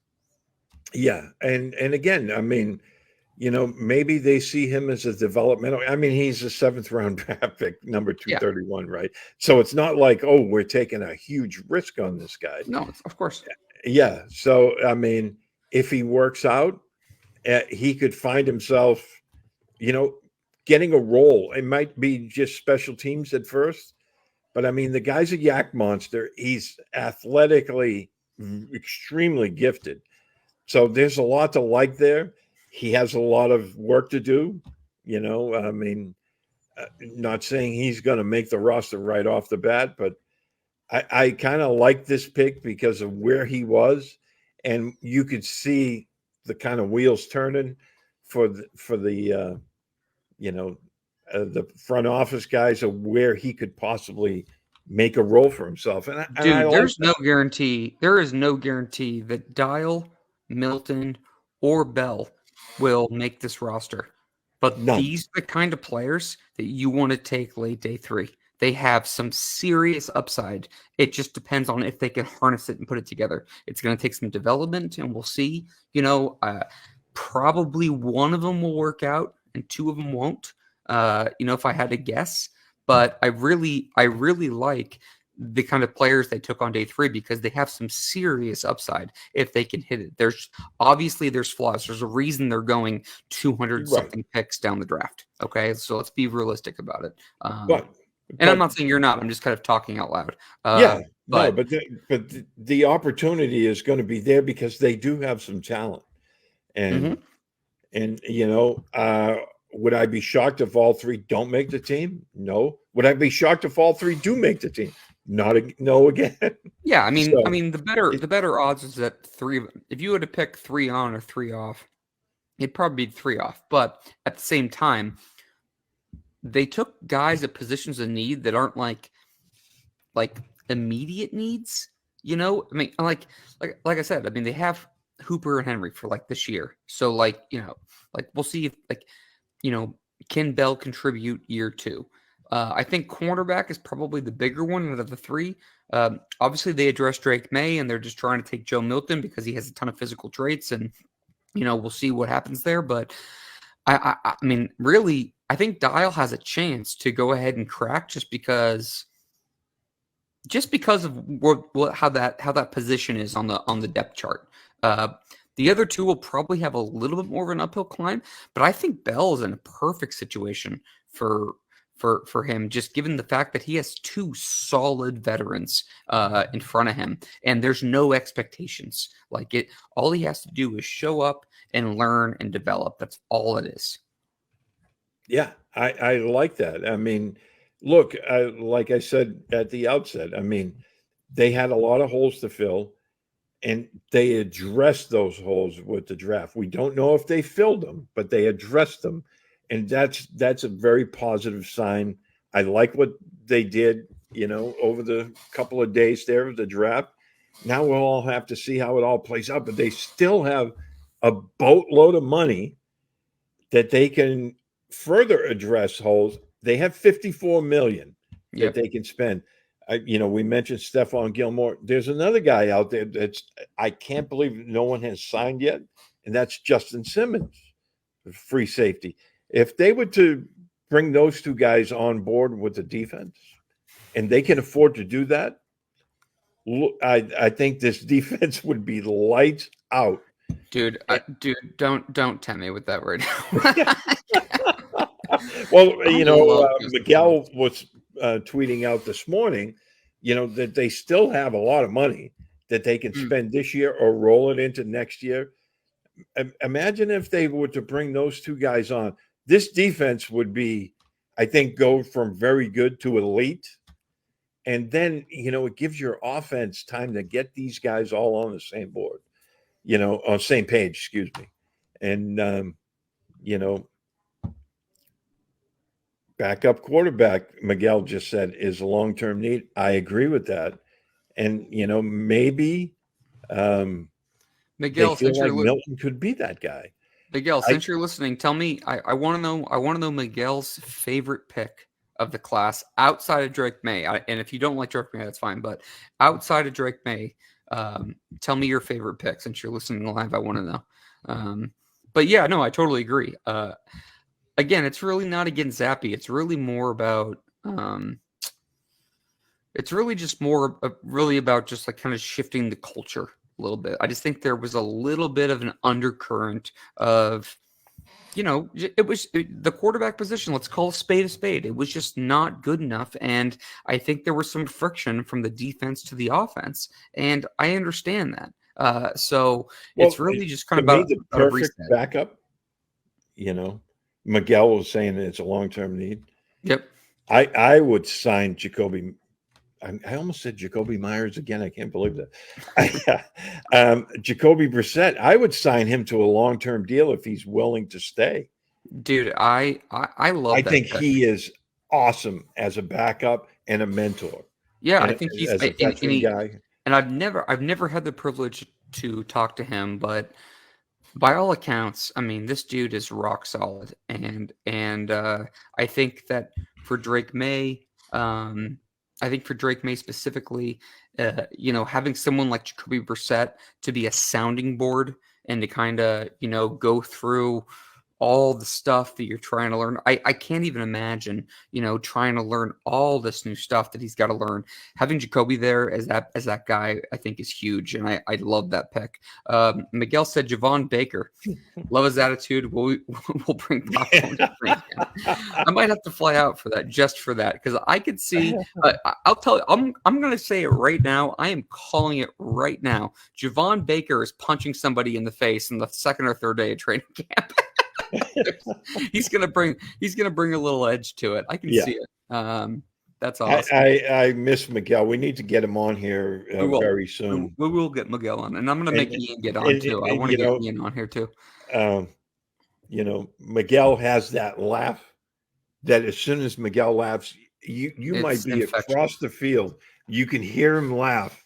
Speaker 2: Yeah, and again, maybe they see him as a developmental. He's a 7th round draft pick, number 231, right? So it's not like, oh, we're taking a huge risk on this guy.
Speaker 1: No, of course.
Speaker 2: Yeah. So, if he works out, he could find himself, getting a role. It might be just special teams at first, but the guy's a yak monster. He's athletically extremely gifted. So there's a lot to like there. He has a lot of work to do, not saying he's going to make the roster right off the bat, but I kind of like this pick because of where he was, and you could see the kind of wheels turning for the front office guys of where he could possibly make a role for himself. And
Speaker 1: there's no guarantee. There is no guarantee that Dial, Milton, or Bell will make this roster. But these are the kind of players that you want to take late day 3. They have some serious upside. It just depends on if they can harness it and put it together. It's going to take some development, and we'll see. Probably one of them will work out and 2 of them won't. If I had to guess. But I really like the kind of players they took on day 3, because they have some serious upside if they can hit it. There's flaws. There's a reason they're going 200 something picks down the draft. Okay, so let's be realistic about it. And I'm not saying you're not. I'm just kind of talking out loud.
Speaker 2: But the opportunity is going to be there because they do have some talent, and would I be shocked if all 3 don't make the team? No. Would I be shocked if all 3 do make the team? No again.
Speaker 1: Yeah, I mean, the better odds is that 3. If you were to pick 3 on or 3 off, it'd probably be 3 off. But at the same time, they took guys at positions of need that aren't like immediate needs. I mean, like I said, I mean, they have Hooper and Henry for this year. So we'll see if can Bell contribute year 2. I think cornerback is probably the bigger one out of the 3. Obviously, they addressed Drake Maye, and they're just trying to take Joe Milton because he has a ton of physical traits, and we'll see what happens there. But I mean, really, I think Dial has a chance to go ahead and crack just because of how that position is on the depth chart. The other 2 will probably have a little bit more of an uphill climb, but I think Bell is in a perfect situation for him, just given the fact that he has 2 solid veterans in front of him, and there's no expectations. All he has to do is show up and learn and develop. That's all it is.
Speaker 2: Yeah, I like that. I mean, look, like I said at the outset, I mean, they had a lot of holes to fill, and they addressed those holes with the draft. We don't know if they filled them, but they addressed them, and that's a very positive sign. I like what they did, over the couple of days there of the draft. Now we'll all have to see how it all plays out, but they still have a boatload of money that they can further address holes. They have $54 million that they can spend. We mentioned Stephon Gilmore. There's another guy out there I can't believe no one has signed yet, and that's Justin Simmons, free safety. If they were to bring those 2 guys on board with the defense, and they can afford to do that, I think this defense would be lights out.
Speaker 1: Dude, don't tempt me with that right now.
Speaker 2: Well, Miguel was tweeting out this morning, that they still have a lot of money that they can spend this year or roll it into next year. Imagine if they were to bring those 2 guys on. This defense would be, I think, go from very good to elite. And then, it gives your offense time to get these guys all on the same board, on same page, excuse me. And, backup quarterback, Miguel just said, is a long-term need. I agree with that. And, maybe
Speaker 1: Miguel,
Speaker 2: they feel like Milton could be that guy.
Speaker 1: Miguel, since you're listening, tell me, I want to know Miguel's favorite pick of the class outside of Drake Maye. And if you don't like Drake Maye, that's fine. But outside of Drake Maye, tell me your favorite pick. Since you're listening live, I want to know. But yeah, no, I totally agree. Again, it's really not against Zappy. It's really more about. It's really just more really about just kind of shifting the culture a little bit. I just think there was a little bit of an undercurrent of, it was the quarterback position. Let's call a spade a spade. It was just not good enough. And I think there was some friction from the defense to the offense. And I understand that. So it's really just kind of about
Speaker 2: the perfect backup. Miguel was saying that it's a long-term need.
Speaker 1: Yep.
Speaker 2: I would sign Jacoby. I almost said Jacoby Myers again. I can't believe that. Jacoby Brissett, I would sign him to a long-term deal if he's willing to stay.
Speaker 1: Dude, I love that.
Speaker 2: I think he is awesome as a backup and a mentor.
Speaker 1: Yeah, I think he's
Speaker 2: as a veteran guy.
Speaker 1: And I've never had the privilege to talk to him, but by all accounts, I mean, this dude is rock solid. And I think that for Drake Maye, specifically, having someone like Jacoby Brissett to be a sounding board and to kind of, go through all the stuff that you're trying to learn. I can't even imagine, trying to learn all this new stuff that he's got to learn. Having Jacoby there as that guy, I think is huge, and I love that pick. Miguel said Javon Baker. Love his attitude. We'll bring popcorn to drink. I might have to fly out for that, just for that, because I could see. I'll tell you, I'm going to say it right now. I am calling it right now. Javon Baker is punching somebody in the face in the second or third day of training camp. he's gonna bring a little edge to it. I can see it. That's awesome.
Speaker 2: I miss Miguel. We need to get him on here very soon.
Speaker 1: We will get Miguel on, and I'm gonna make Ian get on too. I want to get Ian on here too.
Speaker 2: Miguel has that laugh that as soon as Miguel laughs, you might be across the field. You can hear him laugh.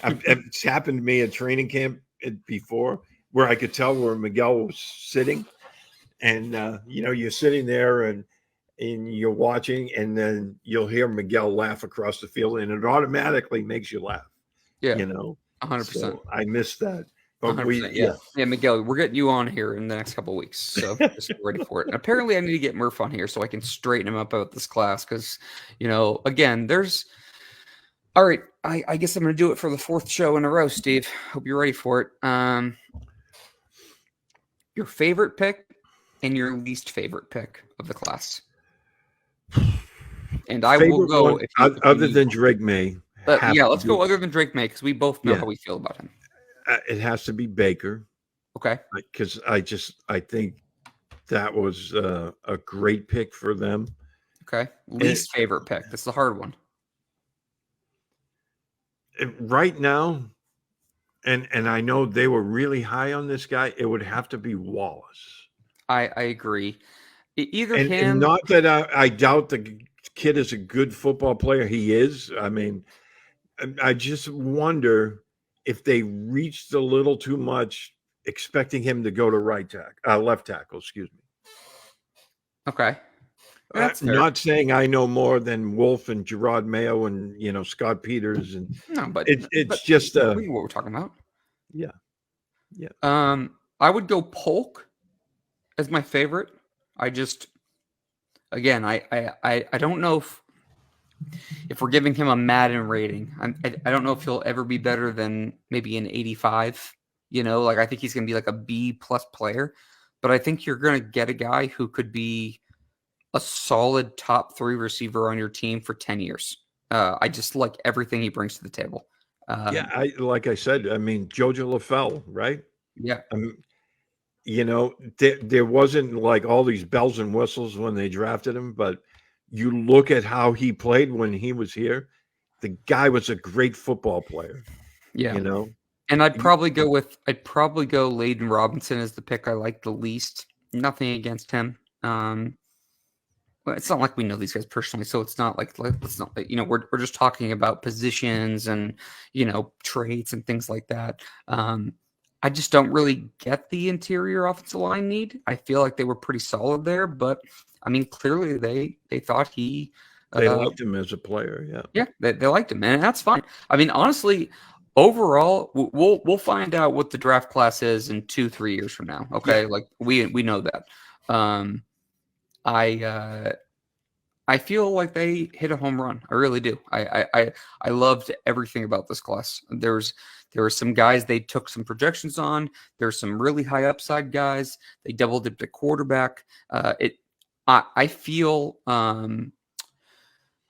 Speaker 2: It's happened to me at training camp before, where I could tell where Miguel was sitting. And, you're sitting there and you're watching, and then you'll hear Miguel laugh across the field, and it automatically makes you laugh.
Speaker 1: Yeah.
Speaker 2: 100%. So I missed that. But
Speaker 1: Miguel, we're getting you on here in the next couple of weeks. So just get ready for it. And apparently I need to get Murph on here so I can straighten him up about this class. Cause again, all right. I guess I'm going to do it for the fourth show in a row, Steve. Hope you're ready for it. Your favorite pick and your least favorite pick of the class. And I will go
Speaker 2: other than Drake May.
Speaker 1: Let's go other than Drake May, because we both know how we feel about him.
Speaker 2: It has to be Baker.
Speaker 1: Okay.
Speaker 2: Because I think that was a great pick for them.
Speaker 1: Okay. Least favorite pick. That's the hard one.
Speaker 2: Right now, and I know they were really high on this guy, it would have to be Wallace.
Speaker 1: I agree.
Speaker 2: And not that I doubt the kid is a good football player. He is. I mean, I just wonder if they reached a little too much, expecting him to go to left tackle. Excuse me.
Speaker 1: Okay.
Speaker 2: Not saying I know more than Wolf and Gerard Mayo and Scott Peters and it's just
Speaker 1: what we're talking about.
Speaker 2: Yeah.
Speaker 1: I would go Polk as my favorite. I don't know if we're giving him a Madden rating. I don't know if he'll ever be better than maybe an 85. I think he's going to be like a B+ player. But I think you're going to get a guy who could be a solid top 3 receiver on your team for 10 years. I just like everything he brings to the table.
Speaker 2: Like I said, I mean, Jojo LaFell, right?
Speaker 1: Yeah.
Speaker 2: There wasn't like all these bells and whistles when they drafted him, but you look at how he played when he was here. The guy was a great football player.
Speaker 1: Yeah. And I'd probably go Layden Robinson as the pick I like the least. Nothing against him. It's not like we know these guys personally, so it's not like let's not we're just talking about positions and traits and things like that. I just don't really get the interior offensive line need. I feel like they were pretty solid there, but I mean, clearly they thought they
Speaker 2: liked him as a player.
Speaker 1: Yeah, they liked him, and that's fine. I mean, honestly, overall, we'll find out what the draft class is in 2-3 years from now. Okay, like we know that. I feel like they hit a home run. I really do. I loved everything about this class. There were some guys they took some projections on. There's some really high upside guys. They double dipped at quarterback. I feel how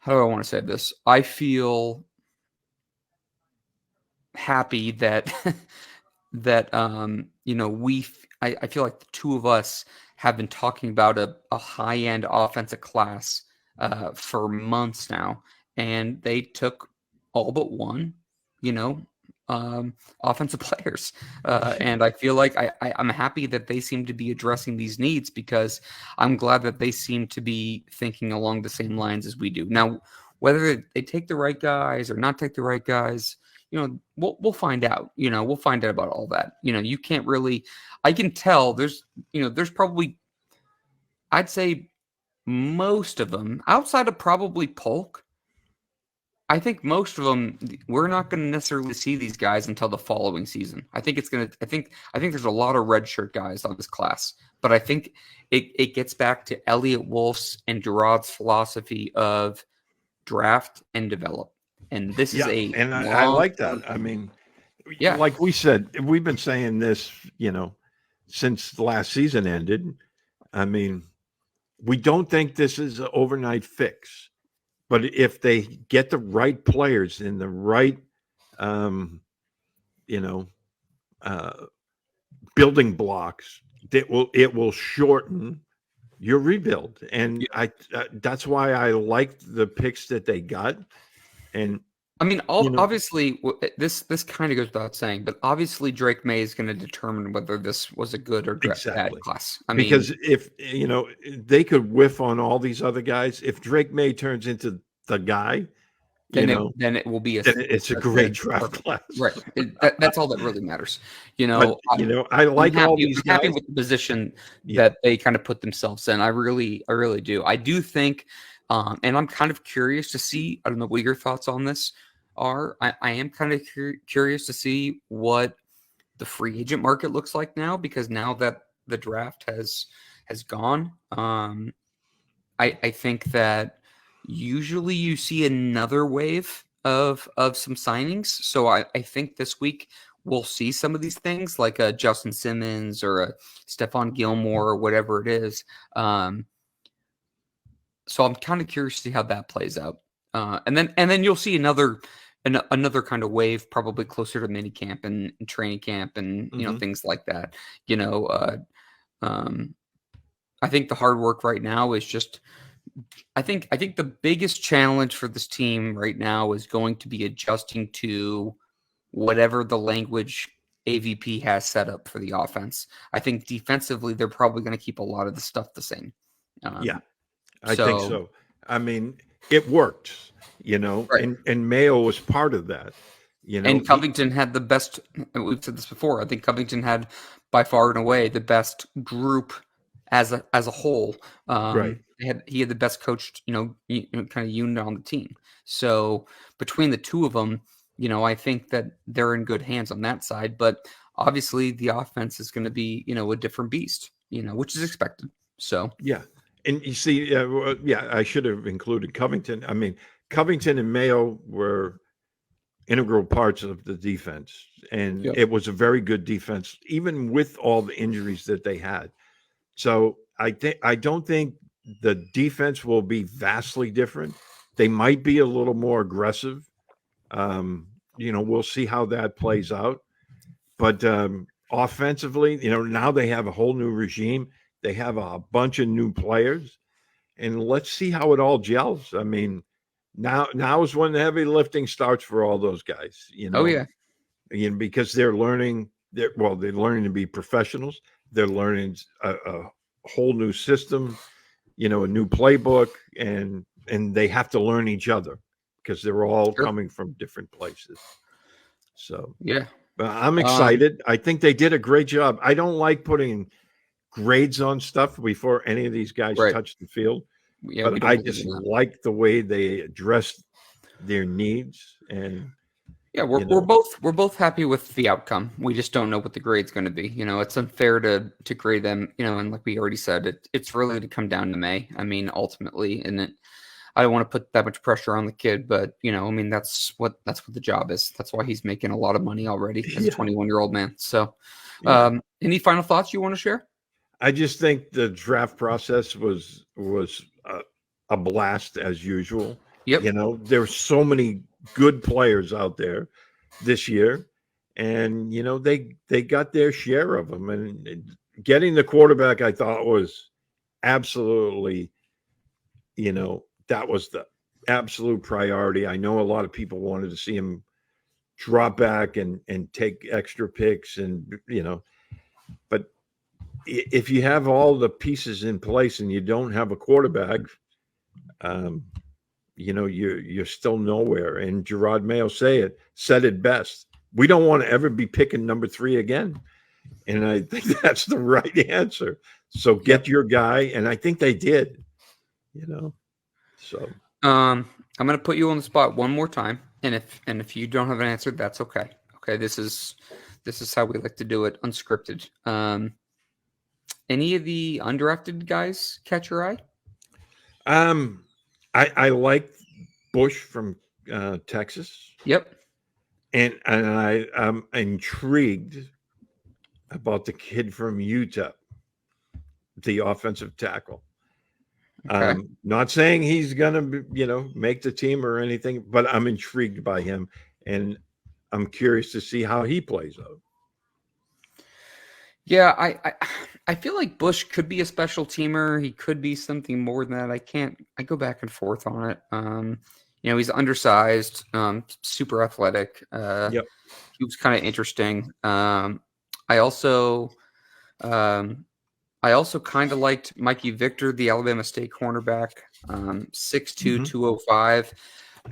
Speaker 1: do I want to say this? I feel happy that I feel like the two of us have been talking about a high-end offensive class for months now, and they took all but one, offensive players. And I feel like I'm happy that they seem to be addressing these needs, because I'm glad that they seem to be thinking along the same lines as we do. Now, whether they take the right guys or not take the right guys, we'll find out. We'll find out about all that. You can't really. I can tell there's probably, I'd say most of them outside of probably Polk, I think most of them, we're not going to necessarily see these guys until the following season. I think there's a lot of redshirt guys on this class, but I think it gets back to Elliot Wolf's and Gerard's philosophy of draft and develop. And this is
Speaker 2: and I like that. I mean, like we said, we've been saying this, since the last season ended. I mean, we don't think this is an overnight fix, but if they get the right players in the right, building blocks, it will shorten your rebuild. And that's why I liked the picks that they got. And
Speaker 1: I mean, obviously, this kind of goes without saying, but obviously Drake Maye is going to determine whether this was a good or bad class. I mean,
Speaker 2: because if they could whiff on all these other guys, if Drake Maye turns into the guy,
Speaker 1: then it will be
Speaker 2: it's a great draft class,
Speaker 1: right? That's all that really matters.
Speaker 2: I like all these guys.
Speaker 1: I'm happy with the position that they kind of put themselves in. I really do. I do think, and I'm kind of curious to see. I don't know what your thoughts on this are. I am kind of curious to see what the free agent market looks like now, because now that the draft has gone, I think that usually you see another wave of some signings. So I think this week we'll see some of these things, like a Justin Simmons or a Stephon Gilmore or whatever it is. So I'm kind of curious to see how that plays out. And then you'll see another kind of wave, probably closer to minicamp and training camp and things like that. I think the hard work right now is just. I think the biggest challenge for this team right now is going to be adjusting to whatever the language AVP has set up for the offense. I think defensively they're probably going to keep a lot of the stuff the same.
Speaker 2: I think so. I mean, it worked, right. and Mayo was part of that,
Speaker 1: And Covington had the best. We've said this before. I think Covington had by far and away the best group as a whole.
Speaker 2: Right.
Speaker 1: He had the best coached, kind of unit on the team. So between the two of them, I think that they're in good hands on that side. But obviously, the offense is going to be, a different beast, which is expected. So
Speaker 2: yeah, and you see, I should have included Covington. I mean, Covington and Mayo were integral parts of the defense, and it was a very good defense, even with all the injuries that they had. So I don't think the defense will be vastly different. They might be a little more aggressive. We'll see how that plays out. But offensively, now they have a whole new regime. They have a bunch of new players, and let's see how it all gels. I mean, now is when the heavy lifting starts for all those guys. Because they're learning. They're learning to be professionals. They're learning a whole new system, a new playbook, and they have to learn each other because they're all coming from different places. So I'm excited. I think they did a great job. I don't like putting grades on stuff before any of these guys touch the field, but I just like the way they addressed their needs. And
Speaker 1: we're both happy with the outcome. We just don't know what the grade's going to be. It's unfair to grade them. And like we already said, it's really going to come down to May. I mean, ultimately, and I don't want to put that much pressure on the kid, but that's what the job is. That's why he's making a lot of money already as a 21-year-old man. So, any final thoughts you want to share?
Speaker 2: I just think the draft process was a blast as usual.
Speaker 1: Yep.
Speaker 2: There's so many good players out there this year, and they got their share of them. And getting the quarterback, I thought, was absolutely, that was the absolute priority. I know a lot of people wanted to see him drop back and take extra picks, and but if you have all the pieces in place and you don't have a quarterback, you're still nowhere. And Gerard Mayo said it best. We don't want to ever be picking number 3 again. And I think that's the right answer. So get your guy. And I think they did, so.
Speaker 1: I'm going to put you on the spot one more time, and if you don't have an answer, that's okay. Okay, this is how we like to do it, unscripted. Any of the undrafted guys catch your eye?
Speaker 2: I like Bush from Texas.
Speaker 1: Yep.
Speaker 2: And I'm intrigued about the kid from Utah, the offensive tackle.
Speaker 1: Okay.
Speaker 2: Not saying he's gonna, make the team or anything, but I'm intrigued by him, and I'm curious to see how he plays out.
Speaker 1: Yeah, I feel like Bush could be a special teamer. He could be something more than that. I go back and forth on it. He's undersized, super athletic.
Speaker 2: Yep.
Speaker 1: He was kind of interesting. I also kind of liked Mikey Victor, the Alabama State cornerback, 6'2", 205.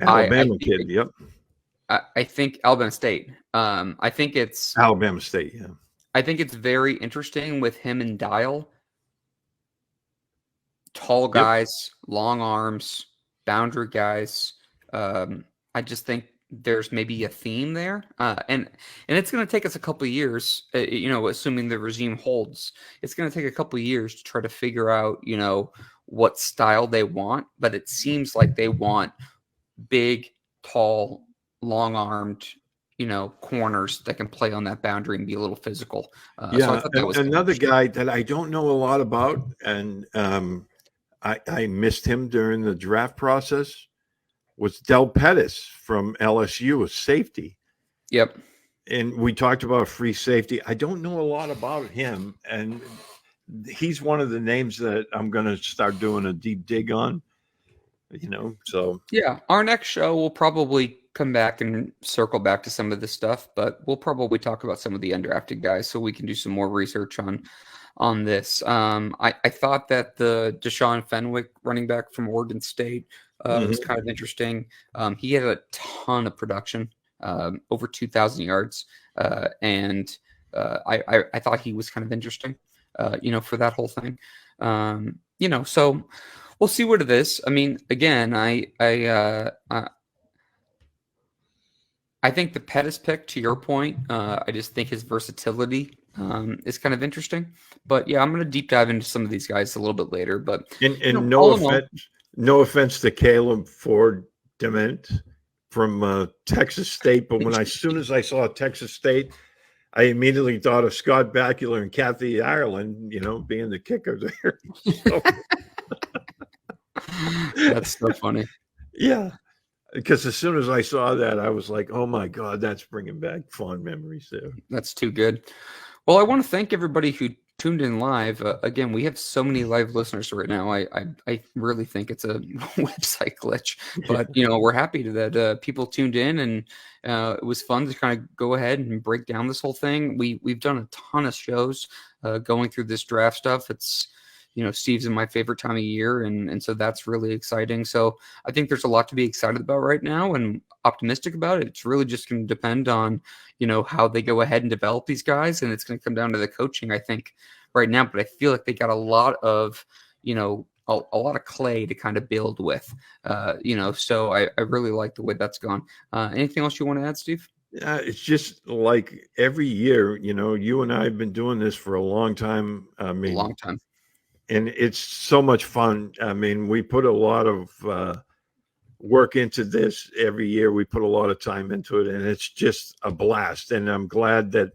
Speaker 2: Alabama kid, yep.
Speaker 1: I think Alabama State. I think it's
Speaker 2: Alabama State, yeah.
Speaker 1: I think it's very interesting with him and Dial. Tall guys, long arms, boundary guys. I just think there's maybe a theme there, and it's going to take us a couple of years. Assuming the regime holds, it's going to take a couple of years to try to figure out, what style they want. But it seems like they want big, tall, long-armed, corners that can play on that boundary and be a little physical.
Speaker 2: So I thought that was another guy that I don't know a lot about, and I missed him during the draft process. Was Del Pettis from LSU, a safety.
Speaker 1: Yep.
Speaker 2: And we talked about free safety. I don't know a lot about him, and he's one of the names that I'm going to start doing a deep dig on. So
Speaker 1: yeah, our next show will probably come back and circle back to some of this stuff, but we'll probably talk about some of the undrafted guys so we can do some more research on this. I thought that the Deshaun Fenwick running back from Oregon State was kind of interesting. He had a ton of production, over 2,000 yards, and I thought he was kind of interesting, for that whole thing. So we'll see what it is. I mean, again, I think the Pettis pick, to your point, I just think his versatility is kind of interesting. But yeah, I'm going to deep dive into some of these guys a little bit later. But
Speaker 2: no offense to Caleb Ford Dement from Texas State, but as soon as I saw Texas State, I immediately thought of Scott Bakula and Kathy Ireland, being the kicker there. So.
Speaker 1: That's so funny.
Speaker 2: Yeah. Because as soon as I saw that, I was like, oh, my God, that's bringing back fond memories there.
Speaker 1: That's too good. Well, I want to thank everybody who tuned in live. Again, we have so many live listeners right now. I really think it's a website glitch. But, we're happy that people tuned in, and it was fun to kind of go ahead and break down this whole thing. We've done a ton of shows going through this draft stuff. It's Steve's in my favorite time of year, and so that's really exciting. So I think there's a lot to be excited about right now and optimistic about it. It's really just going to depend on, how they go ahead and develop these guys, and it's going to come down to the coaching, I think, right now. But I feel like they got a lot of, a lot of clay to kind of build with, so I really like the way that's gone. Anything else you want to add, Steve?
Speaker 2: Yeah, it's just like every year, you and I have been doing this for a long time. I mean,
Speaker 1: a long time.
Speaker 2: And it's so much fun. I mean, we put a lot of work into this every year. We put a lot of time into it, and it's just a blast. And I'm glad that,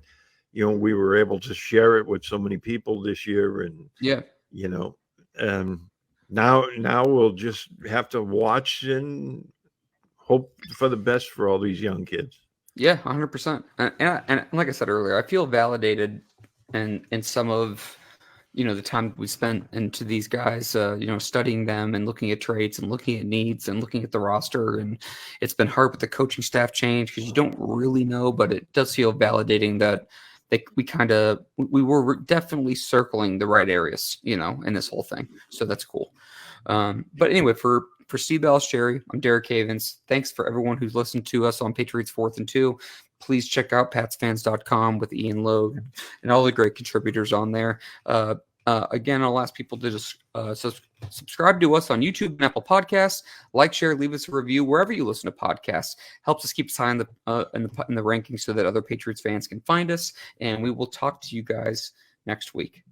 Speaker 2: we were able to share it with so many people this year. And, now we'll just have to watch and hope for the best for all these young kids.
Speaker 1: Yeah, 100%. And like I said earlier, I feel validated in some of, the time we spent into these guys, studying them and looking at traits and looking at needs and looking at the roster. And it's been hard with the coaching staff change because you don't really know, but it does feel validating that we were definitely circling the right areas, in this whole thing. So that's cool. But anyway, for Steve Balestrieri, I'm Derek Havens. Thanks for everyone who's listened to us on Patriots 4th and 2. Please check out PatsFans.com with Ian Logue and all the great contributors on there. Again, I'll ask people to just subscribe to us on YouTube and Apple Podcasts. Like, share, leave us a review wherever you listen to podcasts. Helps us keep us high in the rankings so that other Patriots fans can find us. And we will talk to you guys next week.